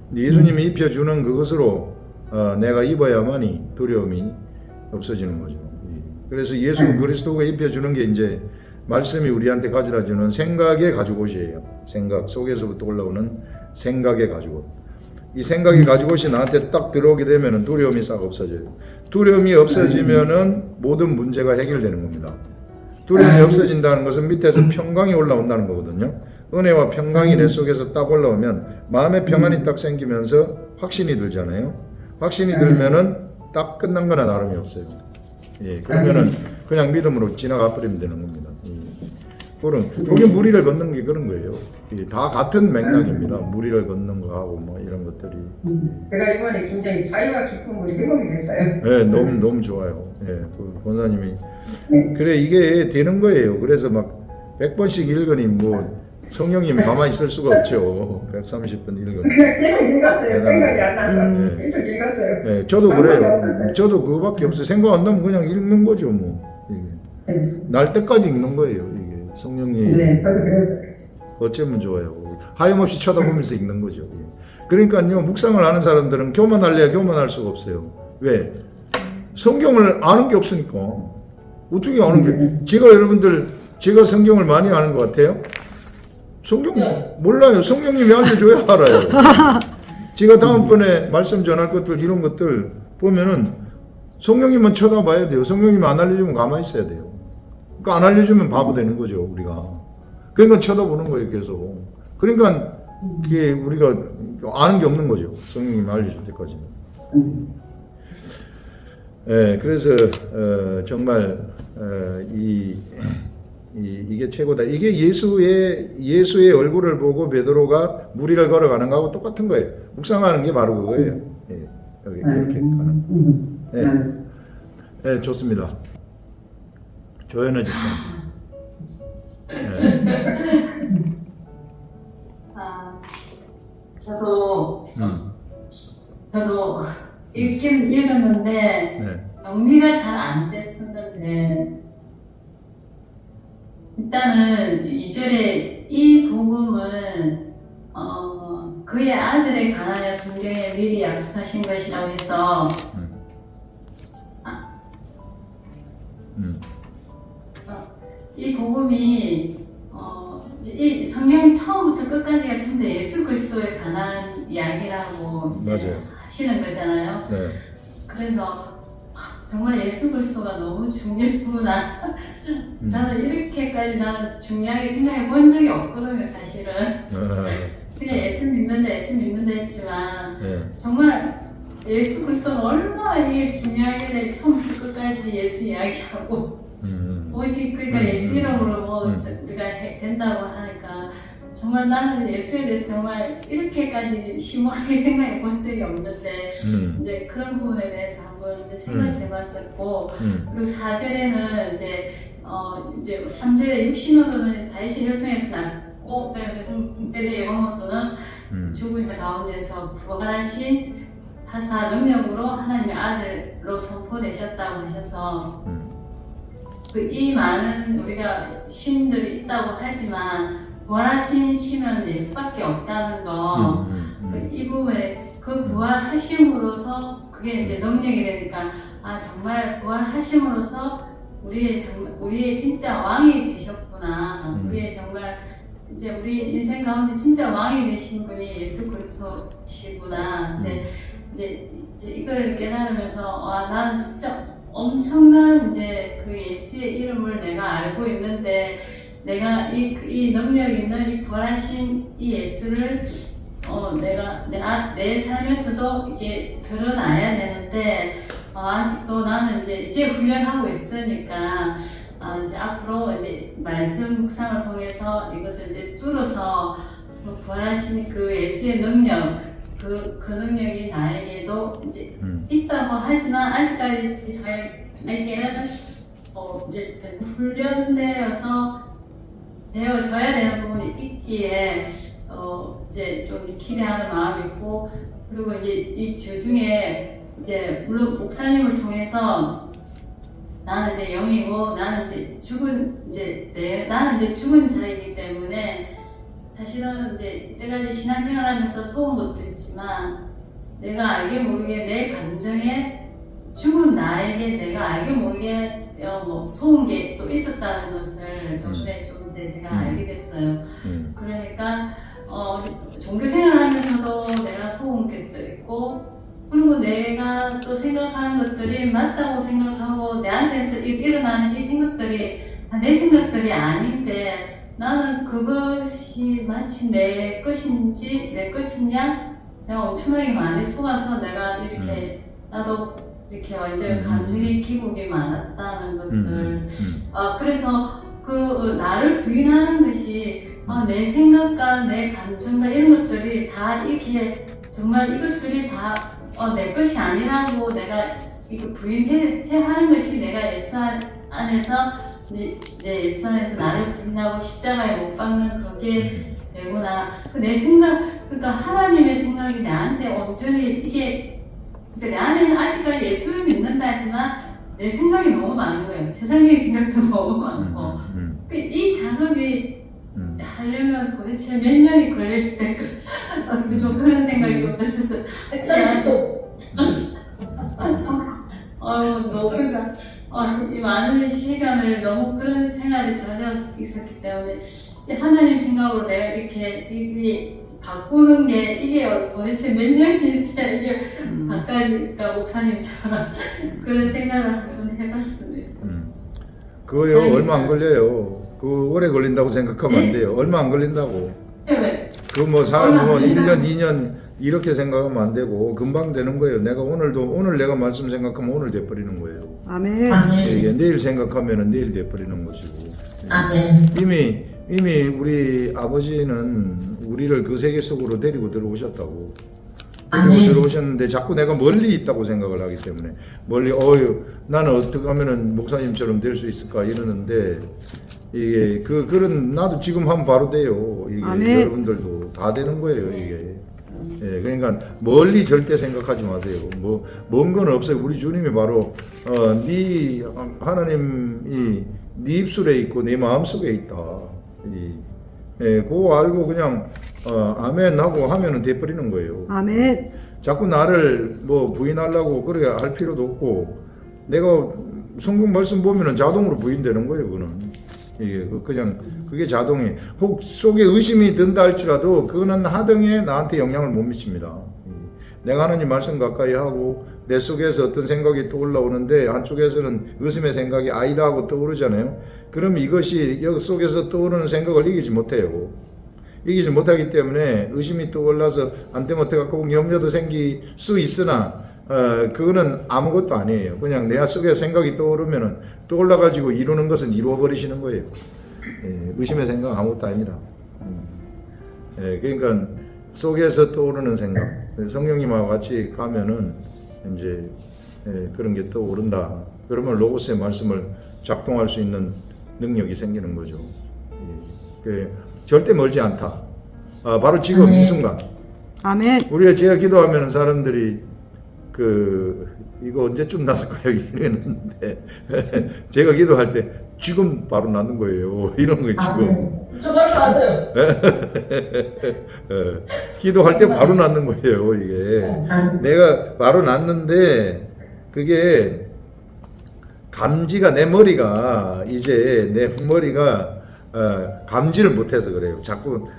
근데 예수님이 입혀주는 그것으로 내가 입어야만이 두려움이 없어지는 거죠. 그래서 예수 그리스도가 입혀주는 게 이제 말씀이 우리한테 가져다주는 생각의 가죽옷이에요. 생각 속에서부터 올라오는 생각의 가죽옷. 이 생각의 가죽옷이 나한테 딱 들어오게 되면 두려움이 싹 없어져요. 두려움이 없어지면은 모든 문제가 해결되는 겁니다. 두려움이 없어진다는 것은 밑에서 평강이 올라온다는 거거든요. 은혜와 평강이 내 속에서 딱 올라오면 마음의 평안이 딱 생기면서 확신이 들잖아요. 확신이 들면은 딱 끝난 거나 다름이 없어요. 그러면은 그냥 믿음으로 지나가 버리면 되는 겁니다. 그게 무리를 걷는 게 그런 거예요. 다 같은 맥락입니다. 무리를 걷는 거하고 뭐 이런 것들이. 제가 이번에 굉장히 자유와 기쁨으로 회복이 됐어요. 네, 너무 좋아요. 그 권사님이 그래 이게 되는 거예요. 그래서 막 100번씩 읽으니 뭐 성령님이 가만히 있을 수가 없죠. 130번 읽으니. 계속 읽었어요. 생각이 안 나서 계속 읽었어요. 네, 저도 그래요. 저도 그거밖에 없어요. 생각 안 나면 그냥 읽는 거죠, 뭐. 이게. 날 때까지 읽는 거예요, 이게. 성령님. 네, 저도 그랬어요. 어쩌면 좋아요. 하염없이 쳐다보면서 읽는 거죠. 그러니까요, 묵상을 하는 사람들은 교만할래야 교만할 수가 없어요. 왜? 성경을 아는 게 없으니까. 어떻게 아는 게? 제가 성경을 많이 아는 것 같아요? 성경 몰라요. 성령님이 알려줘야 알아요. 제가 다음번에 말씀 전할 것들, 이런 것들 보면은 성령님만 쳐다봐야 돼요. 성령님이 안 알려주면 가만히 있어야 돼요. 그러니까 안 알려주면 바보 되는 거죠, 우리가. 그러니까 쳐다보는 거예요, 계속. 그러니까 그게 우리가 아는 게 없는 거죠. 성령님이 알려줄 때까지는. 예, 그래서 정말 이게 최고다. 이게 예수의 얼굴을 보고 베드로가 무리를 걸어가는 거하고 똑같은 거예요. 묵상하는 게 바로 그거예요. 예, 여기 이렇게 하는. 예, 예, 좋습니다. 조현우 집사님. 예. 저도 읽긴 읽었는데 네. 정리가 잘 안 됐었는데 일단은 2절에 이 복음을 그의 아들에 관하여 성경에 미리 약속하신 것이라고 해서 이 복음이 이 성경 처음부터 끝까지가 전부 다 예수 그리스도에 관한 이야기라고 이제 맞아요. 하시는 거잖아요. 네. 그래서 정말 예수 그리스도가 너무 중요했구나. 저는 이렇게까지 나는 중요하게 생각해 본 적이 없거든요, 사실은. 그냥 예수 믿는다 했지만 네. 정말 예수 그리스도는 얼마나 이게 중요하길래 처음부터 끝까지 예수 이야기하고 오직 그러니까 예수 이름으로 뭐 우리가 된다고 하니까 정말 나는 예수에 대해서 정말 이렇게까지 심오하게 생각해 본 적이 없는데 이제 그런 부분에 대해서 한번 이제 생각해봤었고 그리고 4절에는 이제 3절에 육신으로는 다윗의 혈통에서 났고 그래서 때의 영혼으로는 죽음의 가운데서 부활하신 타사 능력으로 하나님의 아들로 선포되셨다고 하셔서 이 많은 우리가 신들이 있다고 하지만 부활하신 신은 예수밖에 없다는 거, 이 부분에 그 부활하심으로써 그게 이제 능력이 되니까 정말 부활하심으로써 우리의 진짜 왕이 되셨구나. 우리의 정말 이제 우리 인생 가운데 진짜 왕이 되신 분이 예수 그리스도시구나. 이제 이걸 깨달으면서 나는 진짜 엄청난 이제 그 예수의 이름을 내가 알고 있는데 내가 이 능력 있는 이 부활하신 이 예수를 내가 내 삶에서도 이게 드러나야 되는데 아직도 나는 이제 훈련하고 있으니까 이제 앞으로 이제 말씀 묵상을 통해서 이것을 이제 뚫어서 부활하신 그 예수의 능력 그 능력이 나에게도 이제 있다고 하지만 아직까지 저에게는 이제 되어져야 되는 부분이 있기에 이제 좀 기대하는 마음이 있고 그리고 이제 이 주 중에 이제 물론 목사님을 통해서 나는 이제 영이고 나는 이제 나는 이제 죽은 자이기 때문에 사실은 이제 이때까지 신앙생활하면서 속은 것도 있지만 내가 알게 모르게 내 감정에 죽은 나에게 내가 알게 모르게 속은 게 또 있었다는 것을 요즘에 좀 제가 알게 됐어요. 그러니까 종교생활하면서도 내가 속은 것도 있고 그리고 내가 또 생각하는 것들이 맞다고 생각하고 내한테서 일어나는 이 생각들이 내 생각들이 아닌데 나는 그것이 마치 내 것이냐 내가 엄청나게 많이 속아서 내가 이렇게 나도 이렇게 완전 감정의 기복이 많았다는 것들 그래서 그 나를 부인하는 것이 내 생각과 내 감정과 이런 것들이 다 이렇게 정말 이것들이 다 내 것이 아니라고 내가 이거 부인해 하는 것이 내가 예수 안에서 이제 예수 안에서 나를 부인하고 십자가에 못 박는 그게 되구나. 내 생각, 그러니까 하나님의 생각이 나한테 온전히 이게 그러니까 나는 아직까지 예수를 믿는다 하지만 내 생각이 너무 많은 거예요. 세상적인 생각도 너무 많고 이 작업이 하려면 도대체 몇 년이 걸릴 때까 좀 그런 생각이 좀 들었어요. 130도. 너무 이 많은 시간을 너무 그런 생활에 젖어 있었기 때문에 하나님 생각으로 내가 이렇게 바꾸는 게 이게 도대체 몇 년이 있어야 이게 바꿔니까 목사님처럼 그런 생각을 한번 해봤습니다. 그거요 얼마 안 걸려요. 그 오래 걸린다고 생각하면 안 돼요. 얼마 안 걸린다고. 네. 그 뭐 사람 뭐 1년, 2년 이렇게 생각하면 안 되고 금방 되는 거예요. 오늘 내가 말씀 생각하면 오늘 돼버리는 거예요. 아멘. 이게 내일 생각하면은 내일 돼버리는 것이고. 아멘. 이미 우리 아버지는 우리를 그 세계 속으로 데리고 들어오셨다고. 데리고 들어오셨는데 자꾸 내가 멀리 있다고 생각을 하기 때문에 멀리 나는 어떻게 하면은 목사님처럼 될 수 있을까 이러는데 이게 그런 나도 지금 하면 바로 돼요. 이게 아멘. 여러분들도 다 되는 거예요 이게. 예, 그러니까 멀리 절대 생각하지 마세요. 먼 건 없어요. 우리 주님이 바로 네 하나님이 네 입술에 있고 네 마음 속에 있다. 그거 알고 그냥 아멘 하고 하면은 돼버리는 거예요. 아멘. 자꾸 나를 부인하려고 그렇게 할 필요도 없고 내가 성경 말씀 보면은 자동으로 부인되는 거예요. 그거는 이게 그냥 그게 자동이 혹 속에 의심이 든다 할지라도 그거는 하등에 나한테 영향을 못 미칩니다. 내가 하나님 말씀 가까이 하고 내 속에서 어떤 생각이 떠올라오는데 한쪽에서는 의심의 생각이 아니다 하고 떠오르잖아요. 그럼 이것이 여기 속에서 떠오르는 생각을 이기지 못해요. 이기지 못하기 때문에 의심이 떠올라서 안 되면 어떡하고 염려도 생길 수 있으나 그거는 아무것도 아니에요. 그냥 내 속에 생각이 떠오르면은 떠올라가지고 이루는 것은 이루어버리시는 거예요. 의심의 생각 아무것도 아닙니다. 그러니까 속에서 떠오르는 생각, 성령님하고 같이 가면은 이제 그런 게 떠오른다. 그러면 로고스의 말씀을 작동할 수 있는 능력이 생기는 거죠. 절대 멀지 않다. 바로 지금 이 순간. 아멘. 우리가 제가 기도하면 사람들이 이거 언제쯤 났을 거예요 이랬는데 제가 기도할 때 지금 바로 났는 거예요. 이런 거 지금. 저 바로 나왔어요. 기도할 때 바로 났는 거예요 이게. 내가 바로 났는데 그게 감지가 내 머리가 감지를 못해서 그래요. 자꾸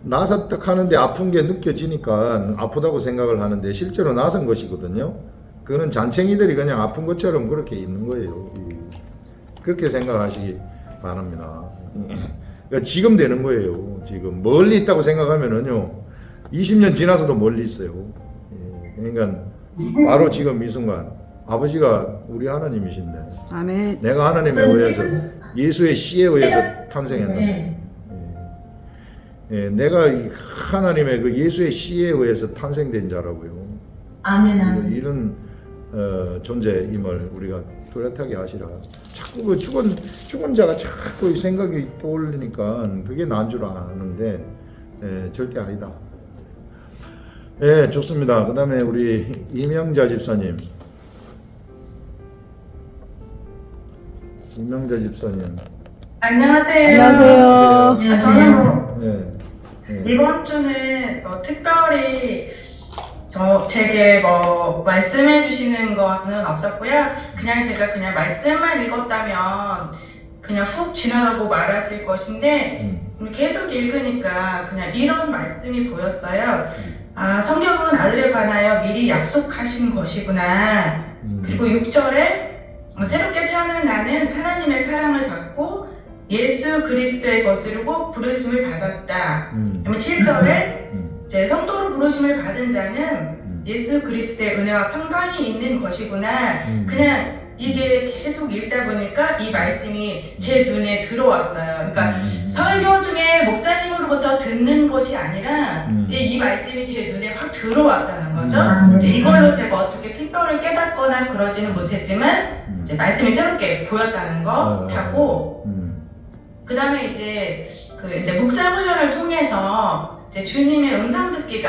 나서 딱 하는데 아픈 게 느껴지니까 아프다고 생각을 하는데 실제로 나선 것이거든요. 그거는 잔챙이들이 그냥 아픈 것처럼 그렇게 있는 거예요. 그렇게 생각하시기 바랍니다. 그러니까 지금 되는 거예요. 지금 멀리 있다고 생각하면은요 20년 지나서도 멀리 있어요. 그러니까 바로 지금 이 순간 아버지가 우리 하나님이신데 아멘. 내가 하나님에 의해서 예수의 씨에 의해서 탄생했는데 내가 하나님의 그 예수의 씨에 의해서 탄생된 자라고요. 아멘. 이런 존재임을 우리가 뚜렷하게 하시라. 자꾸 그 죽은 자가 자꾸 생각이 떠올리니까 그게 난 줄 아는데 절대 아니다. 좋습니다. 그 다음에 우리 이명자 집사님. 안녕하세요. 안녕하세요. 저는 이번 주는 특별히 제게 말씀해 주시는 거는 없었고요. 그냥 제가 그냥 말씀만 읽었다면 그냥 훅 지나가고 말았을 것인데 계속 읽으니까 그냥 이런 말씀이 보였어요. 성경은 아들에 관하여 미리 약속하신 것이구나. 그리고 6절에 새롭게 태어난 나는 하나님의 사랑을 받고 예수 그리스도의 것으로 부르심을 받았다. 7절에 이제 성도로 부르심을 받은 자는 예수 그리스도의 은혜와 평강이 있는 것이구나. 그냥 이게 계속 읽다 보니까 이 말씀이 제 눈에 들어왔어요. 그러니까 설교 중에 목사님으로부터 듣는 것이 아니라 이 말씀이 제 눈에 확 들어왔다는 거죠. 이걸로 제가 어떻게 특별히 깨닫거나 그러지는 못했지만 이제 말씀이 새롭게 보였다는 거 하고 그 다음에 이제 묵상 훈련을 통해서 이제 주님의 음성 듣기가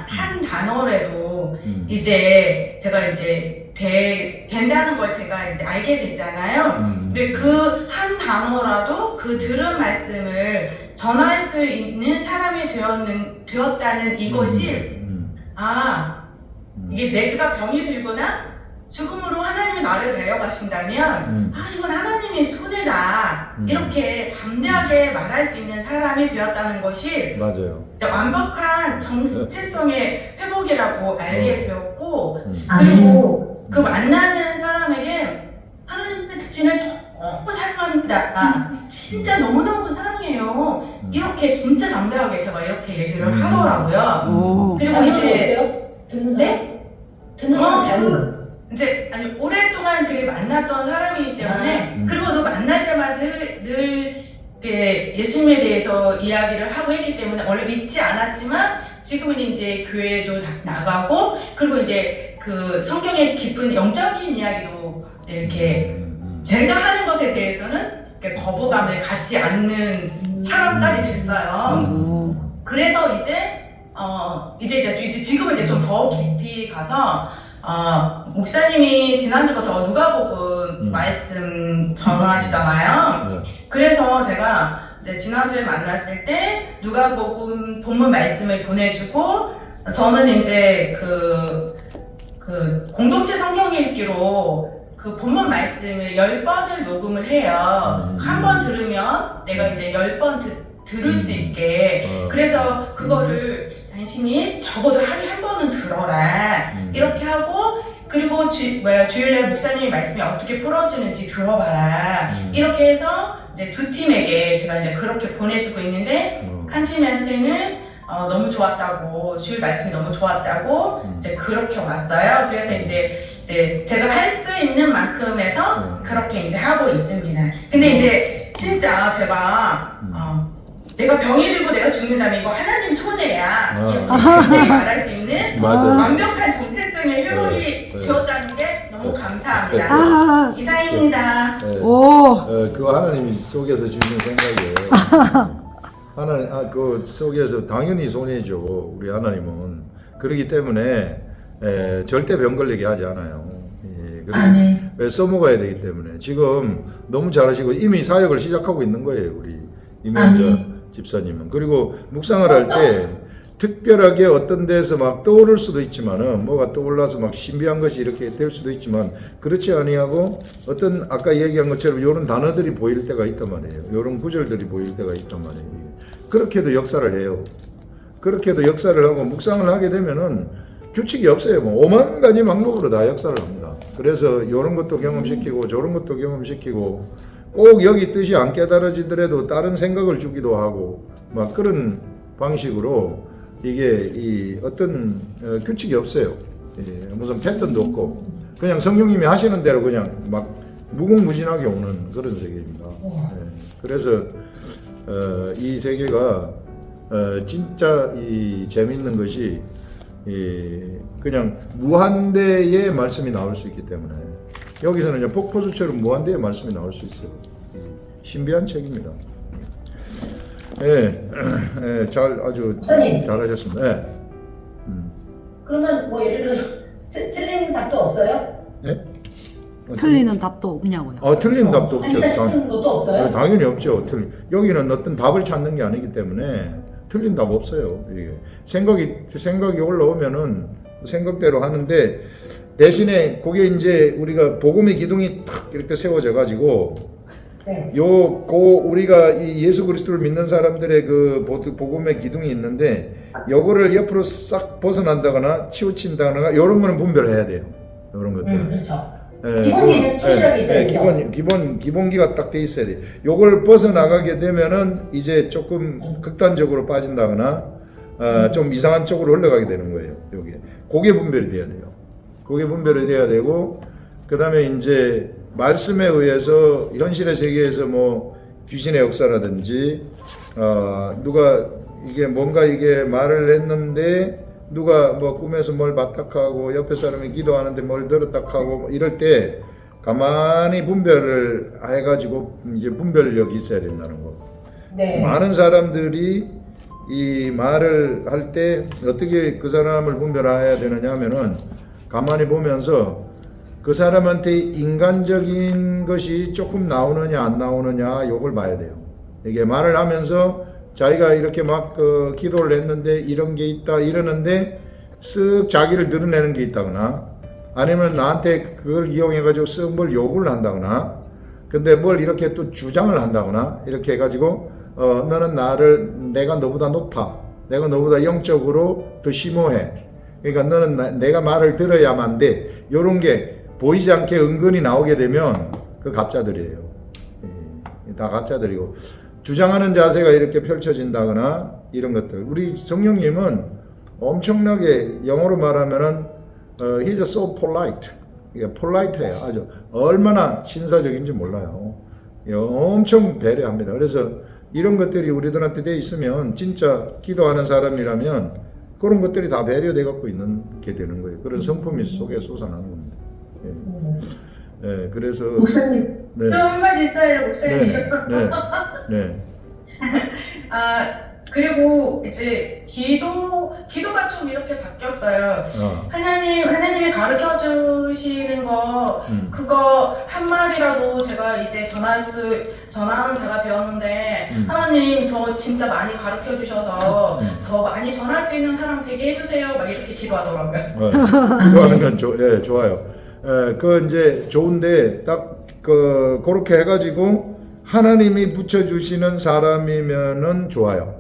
한 단어라도 이제 제가 된다는 걸 제가 이제 알게 됐잖아요. 근데 그 한 단어라도 그 들은 말씀을 전할 수 있는 사람이 되었다는 이것이 이게 내가 병이 들거나 죽음으로 하나님이 나를 데려가신다면 이건 하나님의 손해다 이렇게 담대하게 말할 수 있는 사람이 되었다는 것이 맞아요. 완벽한 정체성의 회복이라고 알게 되었고 그리고 그 만나는 사람에게 하나님의 당신을 너무 사랑합니다. 진짜 너무너무 사랑해요. 사랑해요. 이렇게 진짜 당당하게 제가 이렇게 얘기를 하더라고요. 오. 그리고 반응은 이제 어때요? 듣는 사람? 네? 듣는 사람 반응. 이제 아니 오랫동안 되게 만났던 사람이기 때문에 그리고 또 만날 때마다 늘 이렇게 예수님에 대해서 이야기를 하고 했기 때문에 원래 믿지 않았지만 지금은 이제 교회도 나가고 그리고 이제 그 성경의 깊은 영적인 이야기도 이렇게 제가 하는 것에 대해서는 이렇게 거부감을 갖지 않는 사람까지 됐어요. 그래서 이제 지금은 이제 좀 더 깊이 가서 목사님이 지난주부터 누가복음 말씀 전하시잖아요. 그래서 제가 이제 지난주에 만났을 때 누가복음 본문 말씀을 보내주고 저는 이제 그 공동체 성경 읽기로 그 본문 말씀을 10번을 녹음을 해요. 한 번 들으면 내가 이제 10번 들을 수 있게. 그래서 그거를 당신이 적어도 하루에 한 번은 들어라. 이렇게 하고 그리고 주일날 목사님의 말씀이 어떻게 풀어주는지 들어봐라. 이렇게 해서 이제 두 팀에게 제가 이제 그렇게 보내주고 있는데 한 팀한테는 너무 좋았다고 주일 말씀이 너무 좋았다고 이제 그렇게 왔어요. 그래서 이제 제가 할 수 있는 만큼에서 그렇게 이제 하고 있습니다. 근데 이제 진짜 제가 내가 병이 들고 내가 죽는다면 이거 하나님 손해야. 이렇게 말할 수 있는 완벽한 정체성의 회복이 되었다는 게 너무 감사합니다. 아. 이상입니다. 오. 그거 하나님이 속에서 주시는 생각이에요. 하나님, 그 속에서 당연히 손해죠. 우리 하나님은. 그렇기 때문에 절대 병 걸리게 하지 않아요. 그리고 써먹어야 되기 때문에 지금 너무 잘하시고 이미 사역을 시작하고 있는 거예요. 우리 이명자 집사님은. 그리고 묵상을 할 때 특별하게 어떤 데서 막 떠오를 수도 있지만은 뭐가 떠올라서 막 신비한 것이 이렇게 될 수도 있지만 그렇지 아니하고 어떤 아까 얘기한 것처럼 이런 단어들이 보일 때가 있단 말이에요. 이런 구절들이 보일 때가 있단 말이에요. 그렇게도 역사를 해요. 그렇게도 역사를 하고 묵상을 하게 되면은 규칙이 없어요. 뭐 5만 가지 방법으로 다 역사를 합니다. 그래서 이런 것도 경험시키고 저런 것도 경험시키고 꼭 여기 뜻이 안 깨달아지더라도 다른 생각을 주기도 하고 막 그런 방식으로 이게 이 어떤 규칙이 없어요. 무슨 패턴도 없고 그냥 성령님이 하시는 대로 그냥 막 무궁무진하게 오는 그런 세계입니다. 그래서 이 세계가 진짜 이 재밌는 것이 그냥 무한대의 말씀이 나올 수 있기 때문에 여기서는 이제 폭포수처럼 무한대의 말씀이 나올 수 있어요. 신비한 책입니다. 아주 목사님. 잘하셨습니다. 그러면 뭐 예를 들어서 틀린 답도 없어요? 네? 틀리는 답도 없냐고요. 틀린 답도 없죠. 아니, 틀린 것도 없어요? 당연히 없죠. 여기는 어떤 답을 찾는 게 아니기 때문에 틀린 답 없어요. 이게 생각이 올라오면은 생각대로 하는데 대신에 그게 이제 우리가 복음의 기둥이 탁 이렇게 세워져 가지고 우리가 이 예수 그리스도를 믿는 사람들의 그 복음의 기둥이 있는데 요거를 옆으로 싹 벗어난다거나 치우친다거나 이런 거는 분별해야 돼요. 이런 것들은. 그렇죠. 기본기는 충실하게 있어야 되죠. 기본기가 딱 돼 있어야 돼. 요걸 벗어나가게 되면은 이제 조금 극단적으로 빠진다거나 좀 이상한 쪽으로 흘러가게 되는 거예요. 그게 분별이 돼야 돼요. 그게 분별이 돼야 되고 그 다음에 이제 말씀에 의해서 현실의 세계에서 뭐 귀신의 역사라든지 누가 이게 뭔가 이게 말을 했는데 누가 뭐 꿈에서 뭘 봤다하고 옆에 사람이 기도하는데 뭘 들었다하고 뭐 이럴 때 가만히 분별을 해가지고 이제 분별력이 있어야 된다는 거. 많은 사람들이 이 말을 할 때 어떻게 그 사람을 분별해야 되느냐 하면은 가만히 보면서 그 사람한테 인간적인 것이 조금 나오느냐 안 나오느냐 요걸 봐야 돼요. 이게 말을 하면서 자기가 이렇게 막 기도를 했는데 이런 게 있다 이러는데 쓱 자기를 드러내는 게 있다거나 아니면 나한테 그걸 이용해 가지고 쓱 뭘 요구를 한다거나 근데 뭘 이렇게 또 주장을 한다거나 이렇게 해가지고 너는 내가 너보다 높아, 내가 너보다 영적으로 더 심오해, 그러니까 너는 내가 말을 들어야만 돼, 요런 게 보이지 않게 은근히 나오게 되면 그 가짜들이에요. 다 가짜들이고 주장하는 자세가 이렇게 펼쳐진다거나 이런 것들. 우리 성령님은 엄청나게 영어로 말하면은 he's so polite. 이게 polite해요. 아주 얼마나 신사적인지 몰라요. 엄청 배려합니다. 그래서 이런 것들이 우리들한테 돼 있으면 진짜 기도하는 사람이라면 그런 것들이 다 배려돼 갖고 있는 게 되는 거예요. 그런 성품이 속에 솟아나는 겁니다. 예, 그래서 목사님, 네. 또 한 가지 있어요, 목사님. 네. 그리고 이제 기도가 좀 이렇게 바뀌었어요. 하나님이 가르쳐 주시는 거, 그거 한마디라도 제가 이제 전하는 자가 되었는데, 하나님 저 진짜 많이 가르쳐 주셔서 더 많이 전할 수 있는 사람 되게 해주세요. 막 이렇게 기도하더라고요. 기도하는 건 좋아요. 그 이제 좋은데 그렇게 해가지고 하나님이 붙여주시는 사람이면은 좋아요.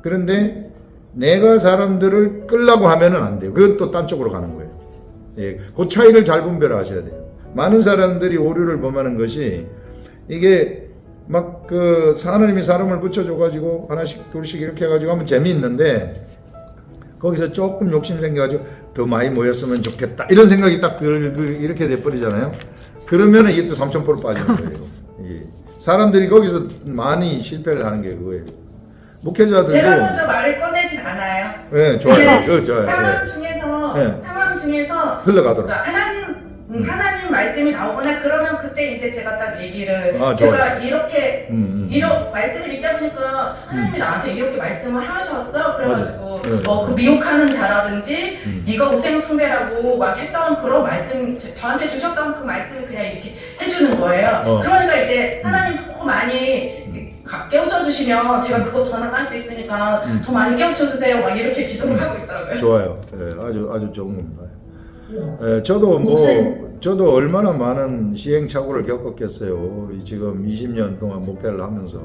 그런데 내가 사람들을 끌라고 하면은 안 돼요. 그건 또 딴 쪽으로 가는 거예요. 예, 그 차이를 잘 분별하셔야 돼요. 많은 사람들이 오류를 범하는 것이 이게 막 하나님이 사람을 붙여줘가지고 하나씩 둘씩 이렇게 해가지고 하면 재미있는데 거기서 조금 욕심 생겨가지고 더 많이 모였으면 좋겠다 이런 생각이 딱 이렇게 돼버리잖아요. 그러면은 이게 또 3000% 빠지는 거예요. 예. 사람들이 거기서 많이 실패를 하는 게 그거예요. 목회자들도 제가 먼저 말을 꺼내진 않아요. 네, 좋아요. 좋아요. 상황 중에서 흘러가도록. 하나님 말씀이 나오거나 그러면 그때 이제 제가 딱 얘기를 제가 좋아요. 이렇게 말씀을 읽다 보니까 하나님이 나한테 이렇게 말씀을 하셨어. 그래가지고 그 미혹하는 자라든지 네가 우생 숭배라고 막 했던 그런 말씀 저한테 주셨던 그 말씀을 그냥 이렇게 해주는 거예요. 그러니까 이제 하나님 더 많이 깨우쳐 주시면 제가 그거 전환할 수 있으니까 더 많이 깨우쳐 주세요. 막 이렇게 기도를 하고 있더라고요. 좋아요. 네, 아주 좋은 겁니다. 저도 얼마나 많은 시행착오를 겪었겠어요. 지금 20년 동안 목회를 하면서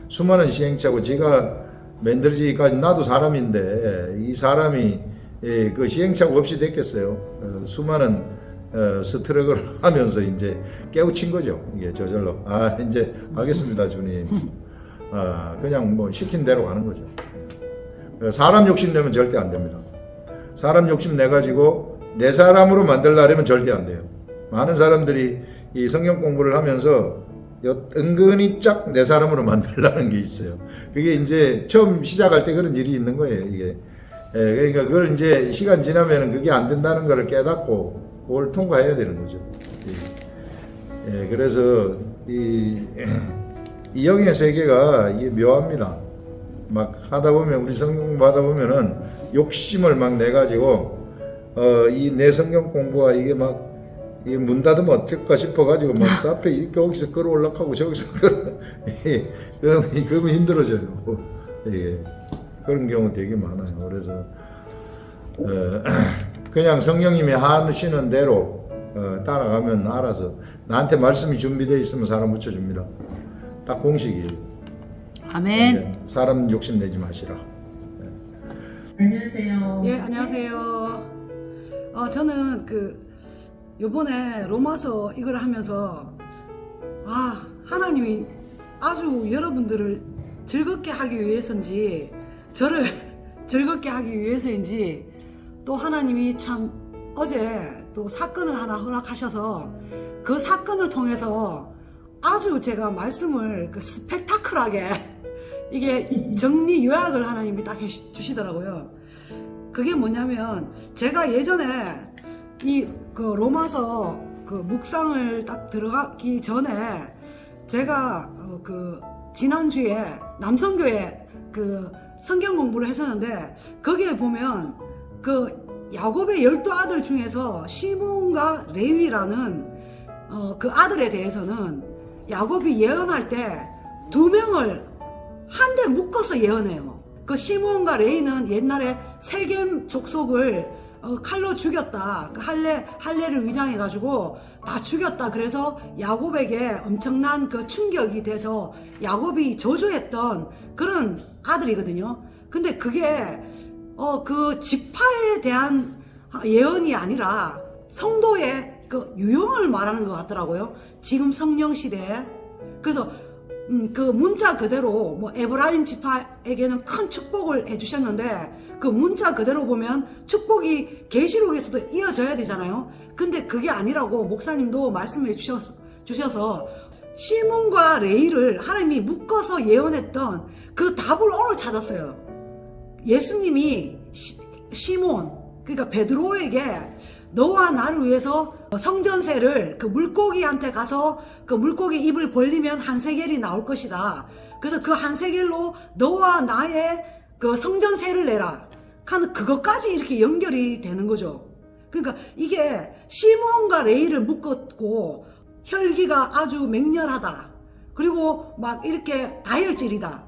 수많은 시행착오. 제가 만들지기까지 나도 사람인데 이 사람이 그 시행착오 없이 됐겠어요. 수많은 스트럭을 하면서 이제 깨우친 거죠. 이게 저절로 이제 알겠습니다, 주님. 그냥 뭐 시킨 대로 가는 거죠. 사람 욕심 내면 절대 안 됩니다. 사람 욕심 내 가지고 내 사람으로 만들려면 절대 안 돼요. 많은 사람들이 이 성경 공부를 하면서 은근히 쫙 내 사람으로 만들려는 게 있어요. 그게 이제 처음 시작할 때 그런 일이 있는 거예요, 이게. 그러니까 그걸 이제 시간 지나면은 그게 안 된다는 걸 깨닫고 그걸 통과해야 되는 거죠. 그래서 이 영의 세계가 이게 묘합니다. 막 하다 보면 우리 성경 공부하다 보면은 욕심을 막 내 가지고 이 내 성경 공부가 이게 막 이 문 닫으면 어떨까 싶어가지고 막 앞에 이렇게 여기서 끌어올라가고 저기서 그러면 힘들어져요. 그런 경우 되게 많아요. 그래서 그냥 성령님이 하시는 대로 따라가면 알아서 나한테 말씀이 준비되어 있으면 사람 붙여줍니다. 딱 공식이에요. 아멘. 사람 욕심 내지 마시라. 안녕하세요. 예, 안녕하세요. 저는 요번에 로마서 이걸 하면서 하나님이 아주 여러분들을 즐겁게 하기 위해서인지 저를 즐겁게 하기 위해서인지 또 하나님이 참 어제 또 사건을 하나 허락하셔서 그 사건을 통해서 아주 제가 말씀을 스펙타클하게 이게 정리 요약을 하나님이 딱 해주시더라고요. 그게 뭐냐면 제가 예전에 로마서 묵상을 딱 들어가기 전에 제가 지난주에 남성교회 성경 공부를 했었는데 거기에 보면 야곱의 12아들 중에서 시몬과 레위라는 그 아들에 대해서는 야곱이 예언할 때 2명을 한데 묶어서 예언해요. 그 시몬과 레위는 옛날에 세겜 족속을 칼로 죽였다. 할례를 위장해가지고 다 죽였다. 그래서 야곱에게 엄청난 충격이 돼서 야곱이 저주했던 그런 아들이거든요. 근데 그게 그 지파에 대한 예언이 아니라 성도의 유형을 말하는 것 같더라고요. 지금 성령 시대에. 그래서 그 문자 그대로 뭐 에브라임 지파에게는 큰 축복을 해주셨는데 그 문자 그대로 보면 축복이 계시록에서도 이어져야 되잖아요. 근데 그게 아니라고 목사님도 말씀해 주셔서 시몬과 레위를 하나님이 묶어서 예언했던 그 답을 오늘 찾았어요. 예수님이 시몬, 그러니까 베드로에게 너와 나를 위해서 성전새를 그 물고기한테 가서 그 물고기 입을 벌리면 한 세겔이 나올 것이다. 그래서 그 한 세겔로 너와 나의 그 성전새를 내라. 하는 그것까지 이렇게 연결이 되는 거죠. 그러니까 이게 시몬과 레위를 묶었고 혈기가 아주 맹렬하다. 그리고 막 이렇게 다혈질이다.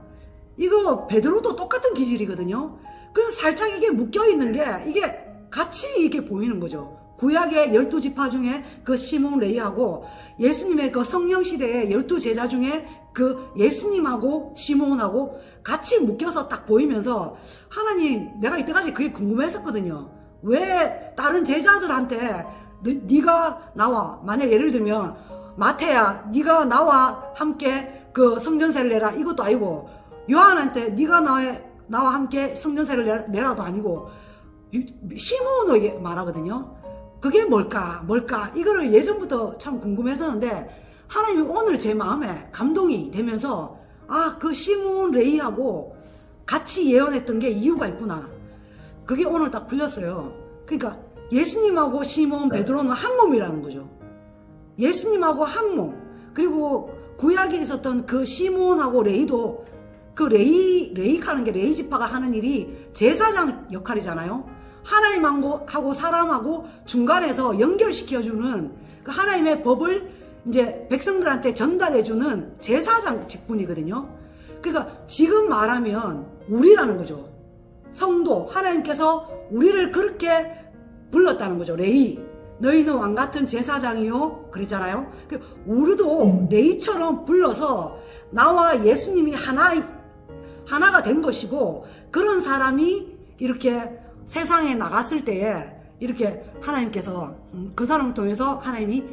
이거 베드로도 똑같은 기질이거든요. 그래서 살짝 이게 묶여 있는 게 이게 같이 이게 보이는 거죠. 구약의 12지파 중에 그 시몬 레위하고 예수님의 그 성령 시대의 12제자 중에 그 예수님하고 시몬하고 같이 묶여서 딱 보이면서 하나님, 내가 이때까지 그게 궁금했었거든요. 왜 다른 제자들한테 네가 나와, 만약 예를 들면 마태야 네가 나와 함께 그 성전세를 내라 이것도 아니고, 요한한테 네가 나와 함께 성전세를 내라도 아니고, 시몬에게 말하거든요. 그게 뭘까 이거를 예전부터 참 궁금했었는데 하나님이 오늘 제 마음에 감동이 되면서 그 시몬 레위하고 같이 예언했던 게 이유가 있구나. 그게 오늘 딱 풀렸어요. 그러니까 예수님하고 시몬 베드로는 한 몸이라는 거죠. 예수님하고 한 몸. 그리고 구약에 있었던 그 시몬하고 레위도 그 레위하는 게 레위 지파가 하는 일이 제사장 역할이잖아요. 하나님하고 사람하고 중간에서 연결시켜주는 그 하나님의 법을 이제 백성들한테 전달해주는 제사장 직분이거든요. 그러니까 지금 말하면 우리라는 거죠. 성도, 하나님께서 우리를 그렇게 불렀다는 거죠. 레위, 너희는 왕같은 제사장이요 그랬잖아요. 우리도 레위처럼 불러서 나와 예수님이 하나가 된 것이고, 그런 사람이 이렇게 세상에 나갔을 때에 이렇게 하나님께서 그 사람을 통해서 하나님이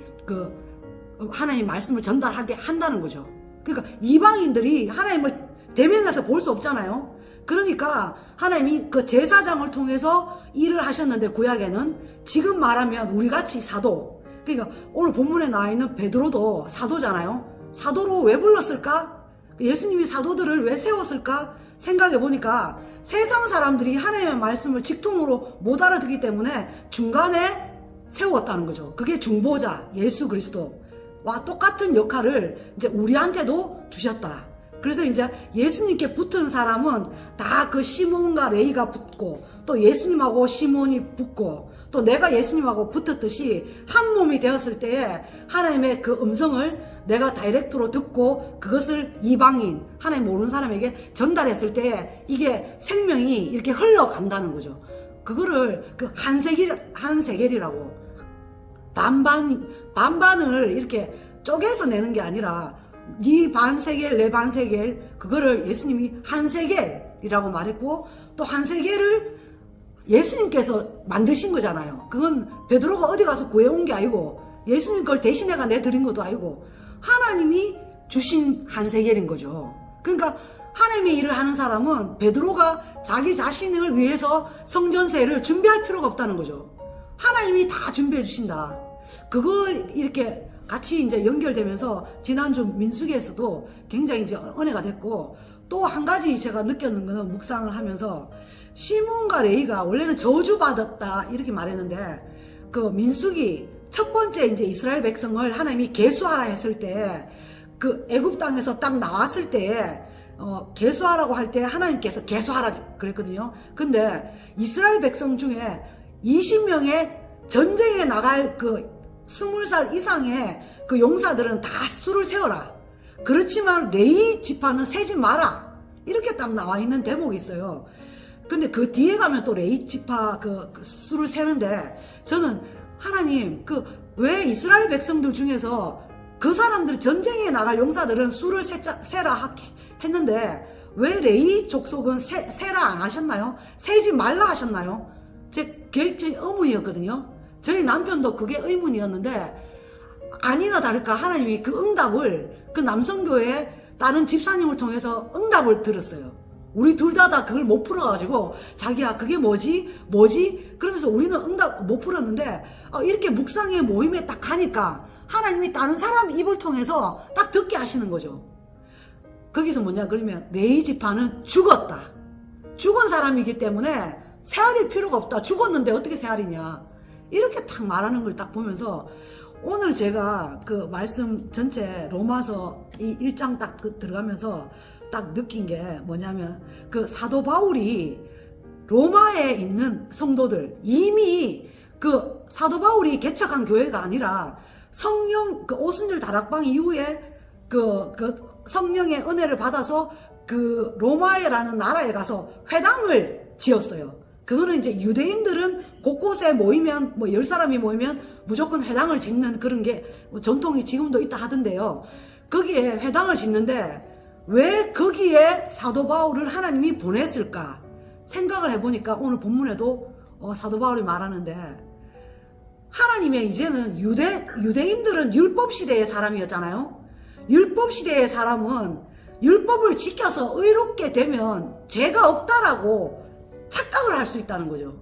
하나님 말씀을 전달하게 한다는 거죠. 그러니까 이방인들이 하나님을 대면해서 볼 수 없잖아요. 그러니까 하나님이 그 제사장을 통해서 일을 하셨는데, 구약에는 지금 말하면 우리같이 사도, 그러니까 오늘 본문에 나와 있는 베드로도 사도잖아요. 사도로 왜 불렀을까? 예수님이 사도들을 왜 세웠을까? 생각해 보니까 세상 사람들이 하나님의 말씀을 직통으로 못 알아듣기 때문에 중간에 세웠다는 거죠. 그게 중보자 예수 그리스도와 똑같은 역할을 이제 우리한테도 주셨다. 그래서 이제 예수님께 붙은 사람은 다 그 시몬과 레위가 붙고, 또 예수님하고 시몬이 붙고, 또 내가 예수님하고 붙었듯이 한 몸이 되었을 때에 하나님의 그 음성을 내가 다이렉트로 듣고 그것을 이방인, 하나님 모르는 사람에게 전달했을 때에 이게 생명이 이렇게 흘러간다는 거죠. 그거를 그 한 세겔이라고, 반반을 이렇게 쪼개서 내는 게 아니라 네 반 세겔, 내 반 세겔, 그거를 예수님이 한 세겔이라고 말했고, 또 한 세겔을 예수님께서 만드신 거잖아요. 그건 베드로가 어디 가서 구해온 게 아니고, 예수님 걸 대신해가 내드린 것도 아니고, 하나님이 주신 한 세겔인 거죠. 그러니까 하나님의 일을 하는 사람은 베드로가 자기 자신을 위해서 성전세를 준비할 필요가 없다는 거죠. 하나님이 다 준비해 주신다. 그걸 이렇게 같이 이제 연결되면서 지난주 민수기에서도 굉장히 이제 은혜가 됐고, 또 한 가지 제가 느꼈는 거는 묵상을 하면서 시몬과 레위가 원래는 저주받았다 이렇게 말했는데, 그 민수기 첫 번째 이제 이스라엘 백성을 하나님이 계수하라 했을 때, 그 애굽 땅에서 딱 나왔을 때 계수하라고 할 때 하나님께서 계수하라 그랬거든요. 근데 이스라엘 백성 중에 20명의 전쟁에 나갈 그 20살 이상의 그 용사들은 다 수를 세워라. 그렇지만 레위 지파는 세지 마라. 이렇게 딱 나와 있는 대목이 있어요. 근데 그 뒤에 가면 또 레위 지파 그 수를 세는데, 저는 하나님 왜 이스라엘 백성들 중에서 그 사람들 전쟁에 나갈 용사들은 수를 세라 했는데 왜 레위 족속은 세라 안 하셨나요? 세지 말라 하셨나요? 제 의문이었거든요. 저희 남편도 그게 의문이었는데, 아니나 다를까 하나님이 그 응답을 그 남성교회 다른 집사님을 통해서 응답을 들었어요. 우리 둘 다 그걸 못 풀어가지고 자기야 그게 뭐지? 그러면서 우리는 응답 못 풀었는데 이렇게 묵상의 모임에 딱 가니까 하나님이 다른 사람 입을 통해서 딱 듣게 하시는 거죠. 거기서 뭐냐 그러면 레위 지파는 죽었다. 죽은 사람이기 때문에 새알일 필요가 없다. 죽었는데 어떻게 새알이냐. 이렇게 딱 말하는 걸 딱 보면서 오늘 제가 그 말씀 전체 로마서 이 1장 딱 들어가면서 딱 느낀 게 뭐냐면 그 사도 바울이 로마에 있는 성도들 이미 그 사도 바울이 개척한 교회가 아니라 성령 그 오순절 다락방 이후에 그 성령의 은혜를 받아서 그 로마에라는 나라에 가서 회당을 지었어요. 그거는 이제 유대인들은 곳곳에 모이면 뭐 10사람이 모이면 무조건 회당을 짓는 그런 게 뭐 전통이 지금도 있다 하던데요. 거기에 회당을 짓는데 왜 거기에 사도 바울을 하나님이 보냈을까 생각을 해보니까 오늘 본문에도 사도 바울이 말하는데 하나님의 이제는 유대인들은 율법 시대의 사람이었잖아요. 율법 시대의 사람은 율법을 지켜서 의롭게 되면 죄가 없다라고 착각을 할 수 있다는 거죠.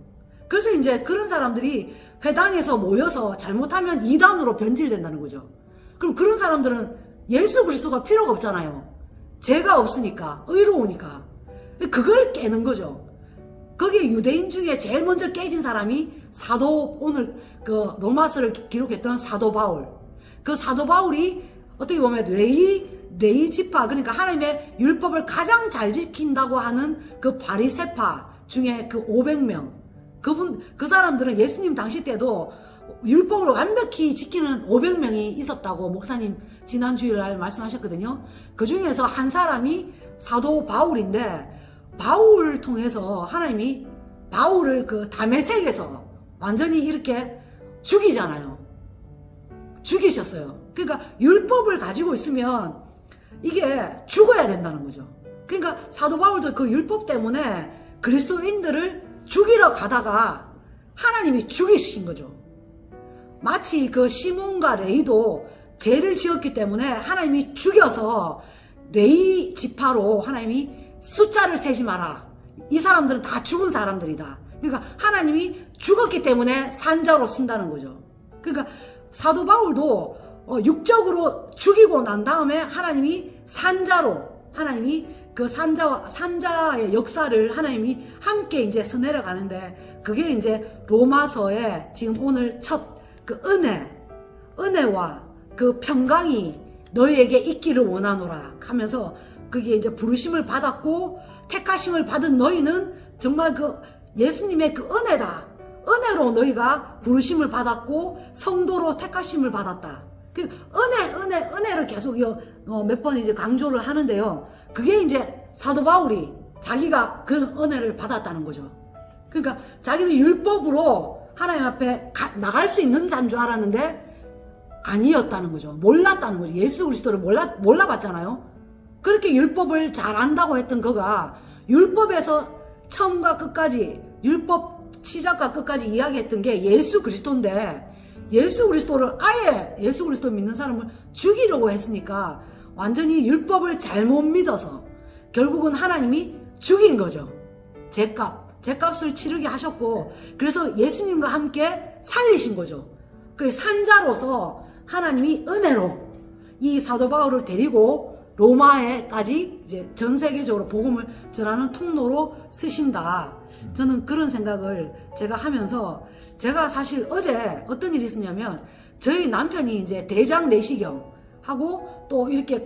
그래서 이제 그런 사람들이 회당에서 모여서 잘못하면 이단으로 변질된다는 거죠. 그럼 그런 사람들은 예수 그리스도가 필요가 없잖아요. 죄가 없으니까, 의로우니까. 그걸 깨는 거죠. 거기에 유대인 중에 제일 먼저 깨진 사람이 오늘 그 로마서를 기록했던 사도 바울. 그 사도 바울이 어떻게 보면 레위 지파, 그러니까 하나님의 율법을 가장 잘 지킨다고 하는 그 바리새파 중에 그 500명. 그 사람들은 예수님 당시 때도 율법을 완벽히 지키는 500명이 있었다고 목사님 지난 주일날 말씀하셨거든요. 그 중에서 한 사람이 사도 바울인데 바울을 통해서 하나님이 바울을 그 다메섹에서 완전히 이렇게 죽이잖아요. 죽이셨어요. 그러니까 율법을 가지고 있으면 이게 죽어야 된다는 거죠. 그러니까 사도 바울도 그 율법 때문에 그리스도인들을 죽이러 가다가 하나님이 죽이신 거죠. 마치 그 시몬과 레위도 죄를 지었기 때문에 하나님이 죽여서 레위 지파로 하나님이 숫자를 세지 마라. 이 사람들은 다 죽은 사람들이다. 그러니까 하나님이 죽었기 때문에 산자로 쓴다는 거죠. 그러니까 사도 바울도 육적으로 죽이고 난 다음에 하나님이 산자로 하나님이 그 산자의 역사를 하나님이 함께 이제 써내려 가는데 그게 이제 로마서에 지금 오늘 첫 그 은혜와 그 평강이 너희에게 있기를 원하노라 하면서 그게 이제 부르심을 받았고 택하심을 받은 너희는 정말 그 예수님의 그 은혜다. 은혜로 너희가 부르심을 받았고 성도로 택하심을 받았다. 그 은혜를 계속 몇 번 이제 강조를 하는데요. 그게 이제 사도 바울이 자기가 그런 은혜를 받았다는 거죠. 그러니까 자기는 율법으로 하나님 앞에 나갈 수 있는 자인 줄 알았는데 아니었다는 거죠. 몰랐다는 거죠. 예수 그리스도를 몰라봤잖아요. 그렇게 율법을 잘 안다고 했던 그가 율법에서 처음과 끝까지 율법 시작과 끝까지 이야기했던 게 예수 그리스도인데 예수 그리스도를 아예 예수 그리스도 믿는 사람을 죽이려고 했으니까 완전히 율법을 잘못 믿어서 결국은 하나님이 죽인 거죠. 죄값을 치르게 하셨고 그래서 예수님과 함께 살리신 거죠. 그 산자로서 하나님이 은혜로 이 사도 바울을 데리고 로마에까지 이제 전 세계적으로 복음을 전하는 통로로 쓰신다. 저는 그런 생각을 제가 하면서 제가 사실 어제 어떤 일이 있었냐면 저희 남편이 이제 대장 내시경 하고 또 이렇게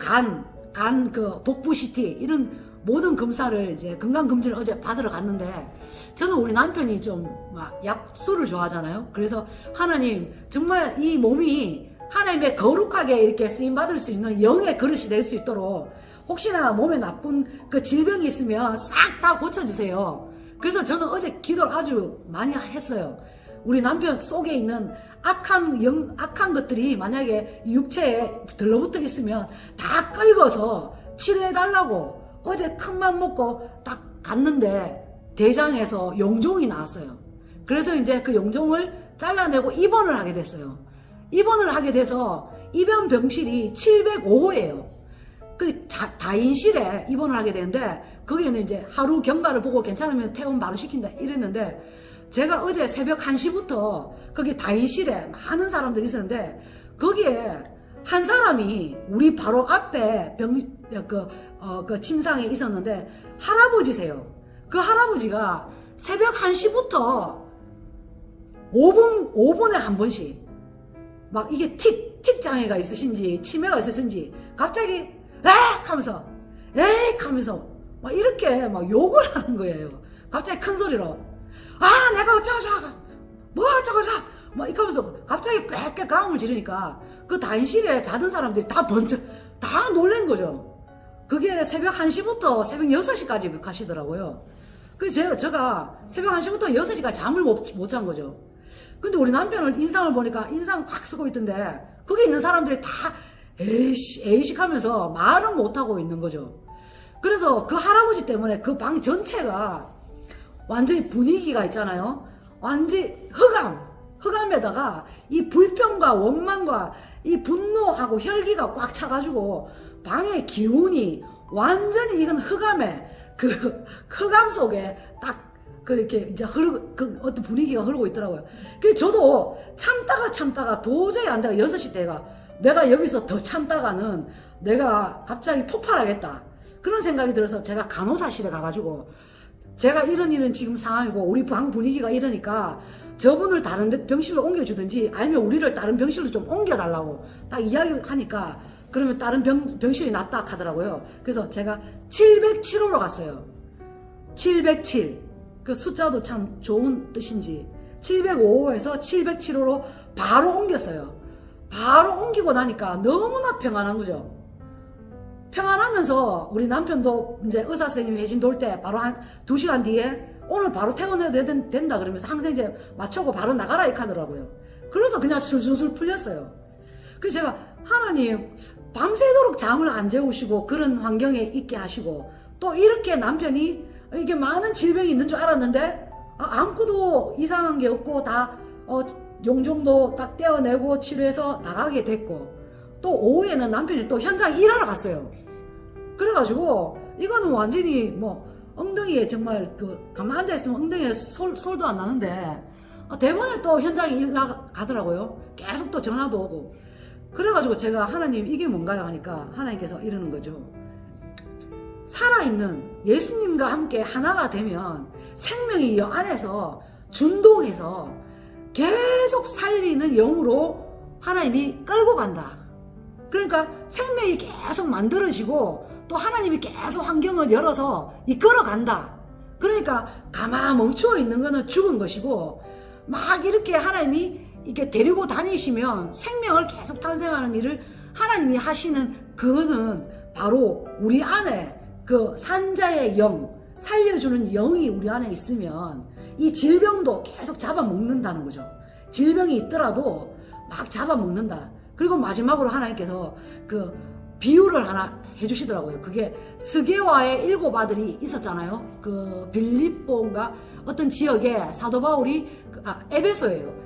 그 복부CT 이런 모든 검사를 이제 건강검진을 어제 받으러 갔는데 저는 우리 남편이 좀 막 약술을 좋아하잖아요. 그래서 하나님 정말 이 몸이 하나님의 거룩하게 이렇게 쓰임받을 수 있는 영의 그릇이 될 수 있도록 혹시나 몸에 나쁜 그 질병이 있으면 싹 다 고쳐주세요. 그래서 저는 어제 기도를 아주 많이 했어요. 우리 남편 속에 있는 악한 것들이 만약에 육체에 들러붙어 있으면 다 끌고서 치료해달라고 어제 큰맘 먹고 딱 갔는데 대장에서 용종이 나왔어요. 그래서 이제 그 용종을 잘라내고 입원을 하게 됐어요. 입원을 하게 돼서 입원 병실이 705호예요. 그 다인실에 입원을 하게 되는데 거기에는 이제 하루 경과를 보고 괜찮으면 퇴원 바로 시킨다 이랬는데 제가 어제 새벽 1시부터 거기 다인실에 많은 사람들이 있었는데 거기에 한 사람이 우리 바로 앞에 그 침상에 있었는데 할아버지세요. 그 할아버지가 새벽 1시부터 5분에 한 번씩 막 이게 틱 장애가 있으신지 치매가 있으신지 갑자기 에익 하면서 막 이렇게 막 욕을 하는 거예요. 갑자기 큰 소리로 내가 어쩌고 뭐 어쩌고 막 이렇게 하면서 갑자기 꽥꽥 가음을 지르니까 그 다인실에 자던 사람들이 다 놀란 거죠. 그게 새벽 1시부터 새벽 6시까지 가시더라고요. 그래서 제가 새벽 1시부터 6시까지 잠을 못 잔 거죠. 근데 우리 남편을 인상을 보니까 인상 확 쓰고 있던데 거기 있는 사람들이 다 에이식 하면서 말은 못하고 있는 거죠. 그래서 그 할아버지 때문에 그 방 전체가 완전히 분위기가 있잖아요. 완전히 흑암에다가 이 불평과 원망과 이 분노하고 혈기가 꽉 차가지고 방의 기운이 완전히 이건 그 흑암 속에 딱 그렇게 이제 어떤 분위기가 흐르고 있더라고요. 그래서 저도 참다가 도저히 안 돼가 6시 때가 내가 여기서 더 참다가는 내가 갑자기 폭발하겠다. 그런 생각이 들어서 제가 간호사실에 가가지고 제가 이런 지금 상황이고 우리 방 분위기가 이러니까 저분을 다른 병실로 옮겨주든지 아니면 우리를 다른 병실로 좀 옮겨달라고 딱 이야기를 하니까 그러면 다른 병실이 낫다 하더라고요. 그래서 제가 707호로 갔어요. 707. 그 숫자도 참 좋은 뜻인지 705호에서 707호로 바로 옮겼어요. 바로 옮기고 나니까 너무나 평안한 거죠. 평안하면서 우리 남편도 이제 의사 선생님 회신 돌 때 바로 한 2시간 뒤에 오늘 바로 퇴원해야 된다 그러면서 항생제 맞추고 바로 나가라 이렇게 하더라고요. 그래서 그냥 술술술 풀렸어요. 그래서 제가 하나님 밤새도록 잠을 안 재우시고 그런 환경에 있게 하시고 또 이렇게 남편이 이게 많은 질병이 있는 줄 알았는데 아무것도 이상한 게 없고 다 용종도 딱 떼어내고 치료해서 나가게 됐고 또 오후에는 남편이 또 현장 일하러 갔어요. 그래가지고 이거는 완전히 뭐 엉덩이에 정말 가만 앉아있으면 엉덩이에 솔도 안 나는데 대번에 또 현장에 일 가더라고요. 계속 또 전화도 오고 그래가지고 제가 하나님 이게 뭔가요 하니까 하나님께서 이러는 거죠. 살아있는 예수님과 함께 하나가 되면 생명이 이 안에서 준동해서 계속 살리는 영으로 하나님이 끌고 간다. 그러니까 생명이 계속 만들어지고 또 하나님이 계속 환경을 열어서 이끌어 간다. 그러니까 가만 멈추어 있는 거는 죽은 것이고 막 이렇게 하나님이 이렇게 데리고 다니시면 생명을 계속 탄생하는 일을 하나님이 하시는 그거는 바로 우리 안에 그 산자의 영, 살려주는 영이 우리 안에 있으면 이 질병도 계속 잡아먹는다는 거죠. 질병이 있더라도 막 잡아먹는다. 그리고 마지막으로 하나님께서 그 비유를 하나 해주시더라고요. 그게 스게와의 7 아들이 있었잖아요. 그 빌립보인가 어떤 지역에 사도 바울이 에베소예요.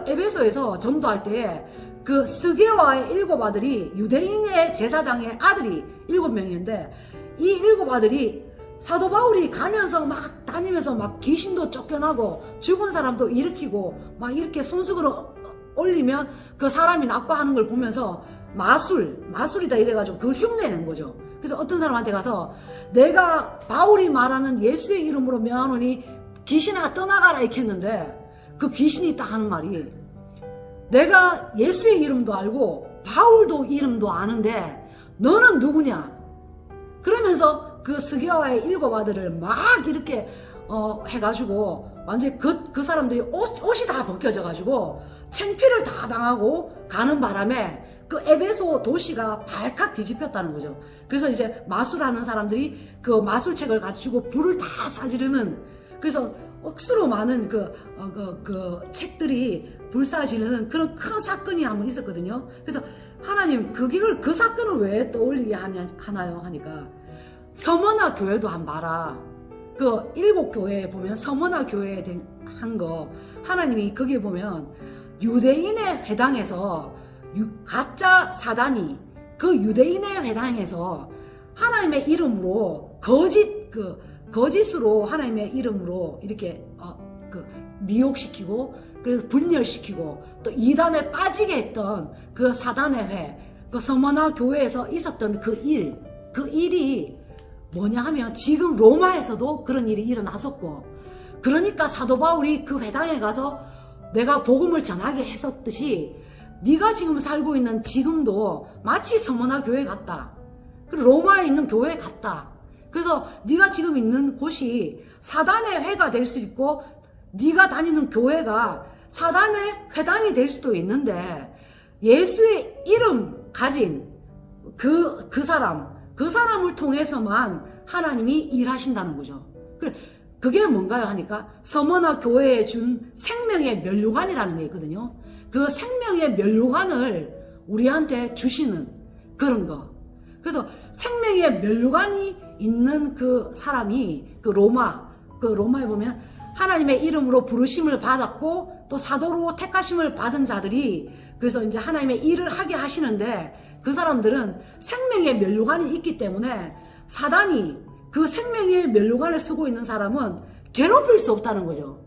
에베소에서 전도할 때에 그 스게와의 7 아들이 유대인의 제사장의 아들이 7명인데 이 7 아들이 사도 바울이 가면서 막 다니면서 막 귀신도 쫓겨나고 죽은 사람도 일으키고 막 이렇게 손수건을 올리면 그 사람이 나빠하는 걸 보면서 마술이다 이래가지고 그걸 흉내내는 거죠. 그래서 어떤 사람한테 가서 내가 바울이 말하는 예수의 이름으로 명하노니 귀신아 떠나가라 이렇게 했는데 그 귀신이 딱 하는 말이 내가 예수의 이름도 알고 바울도 이름도 아는데 너는 누구냐? 그러면서 그 스게와의 7 아들을 막 이렇게 해가지고 완전히 그 사람들이 옷이 다 벗겨져가지고 창피를 다 당하고 가는 바람에 그 에베소 도시가 발칵 뒤집혔다는 거죠. 그래서 이제 마술하는 사람들이 그 마술책을 가지고 불을 다 쏴지르는 그래서 억수로 많은 그 책들이 불사지르는 그런 큰 사건이 한번 있었거든요. 그래서 하나님 그 사건을 왜 떠올리게 하나요? 하니까 서머나 교회도 한번 봐라. 그 7 교회에 보면 서머나 교회에 한 거 하나님이 거기에 보면 유대인의 회당에서 가짜 사단이 그 유대인의 회당에서 하나님의 이름으로 거짓으로 하나님의 이름으로 이렇게 미혹시키고 그래서 분열시키고 또 이단에 빠지게 했던 그 사단의 회, 그 서머나 교회에서 있었던 그 일이 뭐냐 하면 지금 로마에서도 그런 일이 일어났었고, 그러니까 사도 바울이 그 회당에 가서 내가 복음을 전하게 했었듯이 네가 지금 살고 있는 지금도 마치 서머나 교회 같다. 그리고 로마에 있는 교회 같다. 그래서 네가 지금 있는 곳이 사단의 회가 될 수 있고 네가 다니는 교회가 사단의 회당이 될 수도 있는데 예수의 이름 가진 그 사람을 통해서만 하나님이 일하신다는 거죠. 그게 뭔가요 하니까 서머나 교회에 준 생명의 면류관이라는 게 있거든요. 그 생명의 면류관을 우리한테 주시는 그런 거. 그래서 생명의 면류관이 있는 그 사람이 로마에 보면 하나님의 이름으로 부르심을 받았고 또 사도로 택하심을 받은 자들이 그래서 이제 하나님의 일을 하게 하시는데 그 사람들은 생명의 면류관이 있기 때문에 사단이 그 생명의 면류관을 쓰고 있는 사람은 괴롭힐 수 없다는 거죠.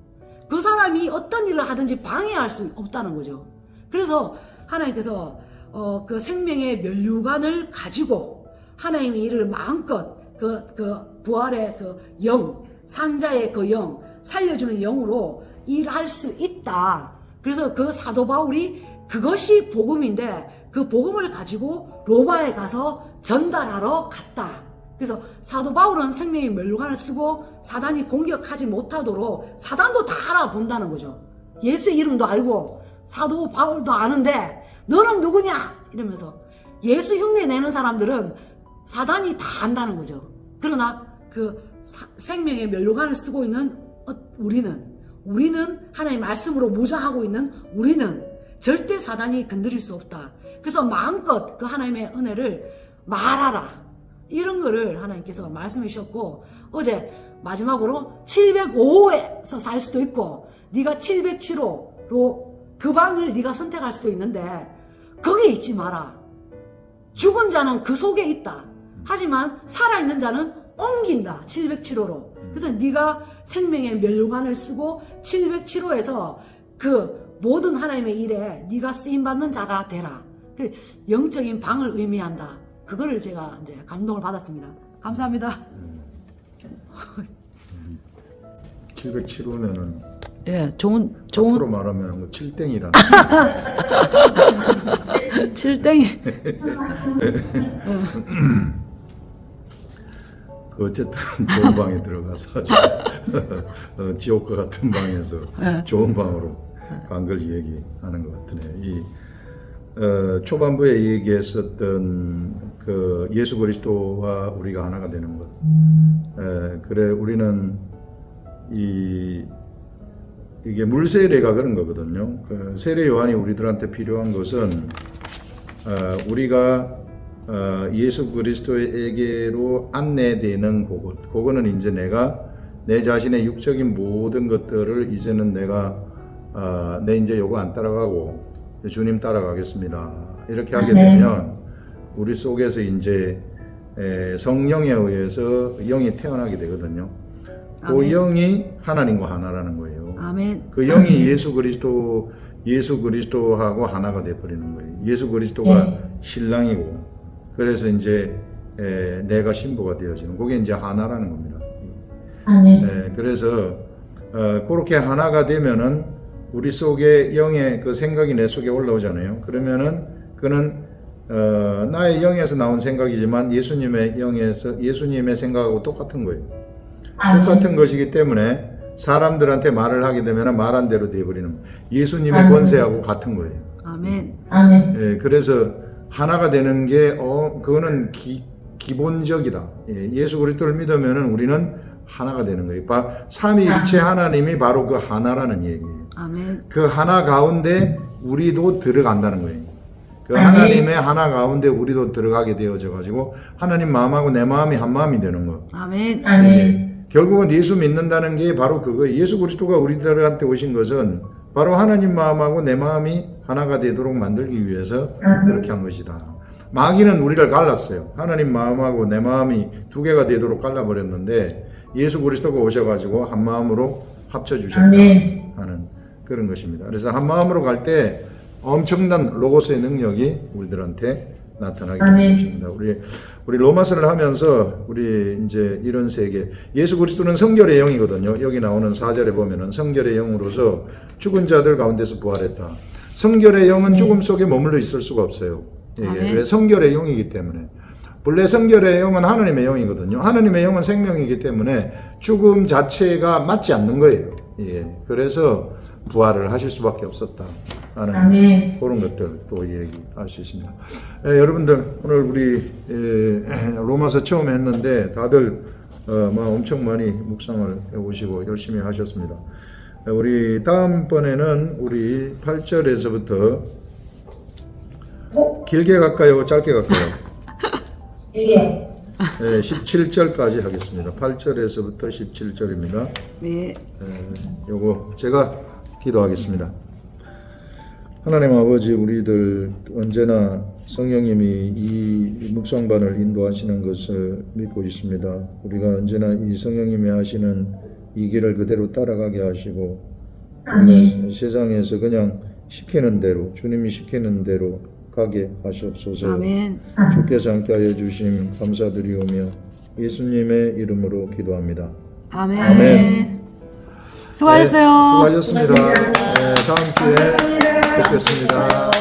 그 사람이 어떤 일을 하든지 방해할 수 없다는 거죠. 그래서 하나님께서 그 생명의 면류관을 가지고 하나님의 일을 마음껏 그 부활의 그 영, 산자의 그 영, 살려주는 영으로 일할 수 있다. 그래서 그 사도 바울이 그것이 복음인데 그 복음을 가지고 로마에 가서 전달하러 갔다. 그래서 사도 바울은 생명의 면류관을 쓰고 사단이 공격하지 못하도록 사단도 다 알아본다는 거죠. 예수의 이름도 알고 사도 바울도 아는데 너는 누구냐? 이러면서 예수 흉내 내는 사람들은 사단이 다 안다는 거죠. 그러나 그 생명의 면류관을 쓰고 있는 우리는 하나님의 말씀으로 무장하고 있는 우리는 절대 사단이 건드릴 수 없다. 그래서 마음껏 그 하나님의 은혜를 말하라. 이런 거를 하나님께서 말씀해 주셨고, 어제 마지막으로 705호에서 살 수도 있고 네가 707호로 그 방을 네가 선택할 수도 있는데 거기에 있지 마라. 죽은 자는 그 속에 있다. 하지만 살아있는 자는 옮긴다. 707호로. 그래서 네가 생명의 면류관을 쓰고 707호에서 그 모든 하나님의 일에 네가 쓰임받는 자가 되라. 그 영적인 방을 의미한다. 그거를 제가 이제 감동을 받았습니다. 감사합니다. 707호면은 예, 좋은 앞으로 말하면 뭐 7땡이라는 7땡이. 어쨌든 좋은 방에 들어가서 아주 지옥과 같은 방에서 좋은 방으로 간 걸 얘기하는 것 같으네요. 초반부에 얘기했었던 그 예수 그리스도와 우리가 하나가 되는 것. 그래 우리는 이게 물세례가 그런 거거든요. 그 세례 요한이 우리들한테 필요한 것은 우리가 예수 그리스도에게로 안내되는 그거는 이제 내가 내 자신의 육적인 모든 것들을 이제는 내가 내 이제 요거 안 따라가고 주님 따라가겠습니다. 이렇게 하게 되면 우리 속에서 이제 성령에 의해서 영이 태어나게 되거든요. 그 영이 하나님과 하나라는 거예요. 아멘. 그 영이 예수 그리스도하고 하나가 되어버리는 거예요. 예수 그리스도가 신랑이고 그래서 이제 내가 신부가 되어지는 그게 이제 하나라는 겁니다. 네, 그래서 그렇게 하나가 되면은 우리 속에 영의 그 생각이 내 속에 올라오잖아요. 그러면은 그는 나의 영에서 나온 생각이지만 예수님의 생각하고 똑같은 거예요. 똑같은 것이기 때문에 사람들한테 말을 하게 되면 말한 대로 되어버리는 예수님의 권세하고 같은 거예요. 아멘. 예, 그래서 하나가 되는 게 그거는 기본적이다. 예수 그리스도를 믿으면은 우리는 하나가 되는 거예요. 삼위일체 하나님이 바로 그 하나라는 얘기예요. 아멘. 그 하나 가운데 우리도 들어간다는 거예요. 그 하나님의 하나 가운데 우리도 들어가게 되어져 가지고 하나님 마음하고 내 마음이 한 마음이 되는 거. 아멘. 결국은 예수 믿는다는 게 바로 그거예요. 예수 그리스도가 우리들한테 오신 것은 바로 하나님 마음하고 내 마음이 하나가 되도록 만들기 위해서 그렇게 한 것이다. 마귀는 우리를 갈랐어요. 하나님 마음하고 내 마음이 두 개가 되도록 갈라버렸는데 예수 그리스도가 오셔가지고 한 마음으로 합쳐주셨다 하는 그런 것입니다. 그래서 한 마음으로 갈 때 엄청난 로고스의 능력이 우리들한테 나타나게 되는 것입니다. 우리 로마서를 하면서 우리 이제 이런 세계, 예수 그리스도는 성결의 영이거든요. 여기 나오는 4절에 보면은 성결의 영으로서 죽은 자들 가운데서 부활했다. 성결의 영은 죽음 속에 머물러 있을 수가 없어요. 이게 왜 성결의 영이기 때문에. 본래 성결의 영은 하나님의 영이거든요. 하나님의 영은 생명이기 때문에 죽음 자체가 맞지 않는 거예요. 예. 그래서 부활을 하실 수밖에 없었다 하는 그런 것들 또 얘기할 수 있습니다. 예, 여러분들 오늘 우리 로마서 처음 했는데 다들 엄청 많이 묵상을 해오시고 열심히 하셨습니다. 우리 다음번에는 우리 8절에서부터 길게 갈까요? 짧게 갈까요? 이게 17절까지 하겠습니다. 8절에서부터 17절입니다. 네. 요거 제가 기도하겠습니다. 하나님 아버지, 우리들 언제나 성령님이 이 묵상반을 인도하시는 것을 믿고 있습니다. 우리가 언제나 이 성령님이 하시는 이 길을 그대로 따라가게 하시고 우리가 세상에서 그냥 시키는 대로, 주님이 시키는 대로 가게 하시옵소서. 아멘. 주께서 함께하여 주심 감사드리오며 예수님의 이름으로 기도합니다. 아멘. 아멘. 수고하셨어요. 네, 수고하셨습니다. 네, 다음 주에 뵙겠습니다.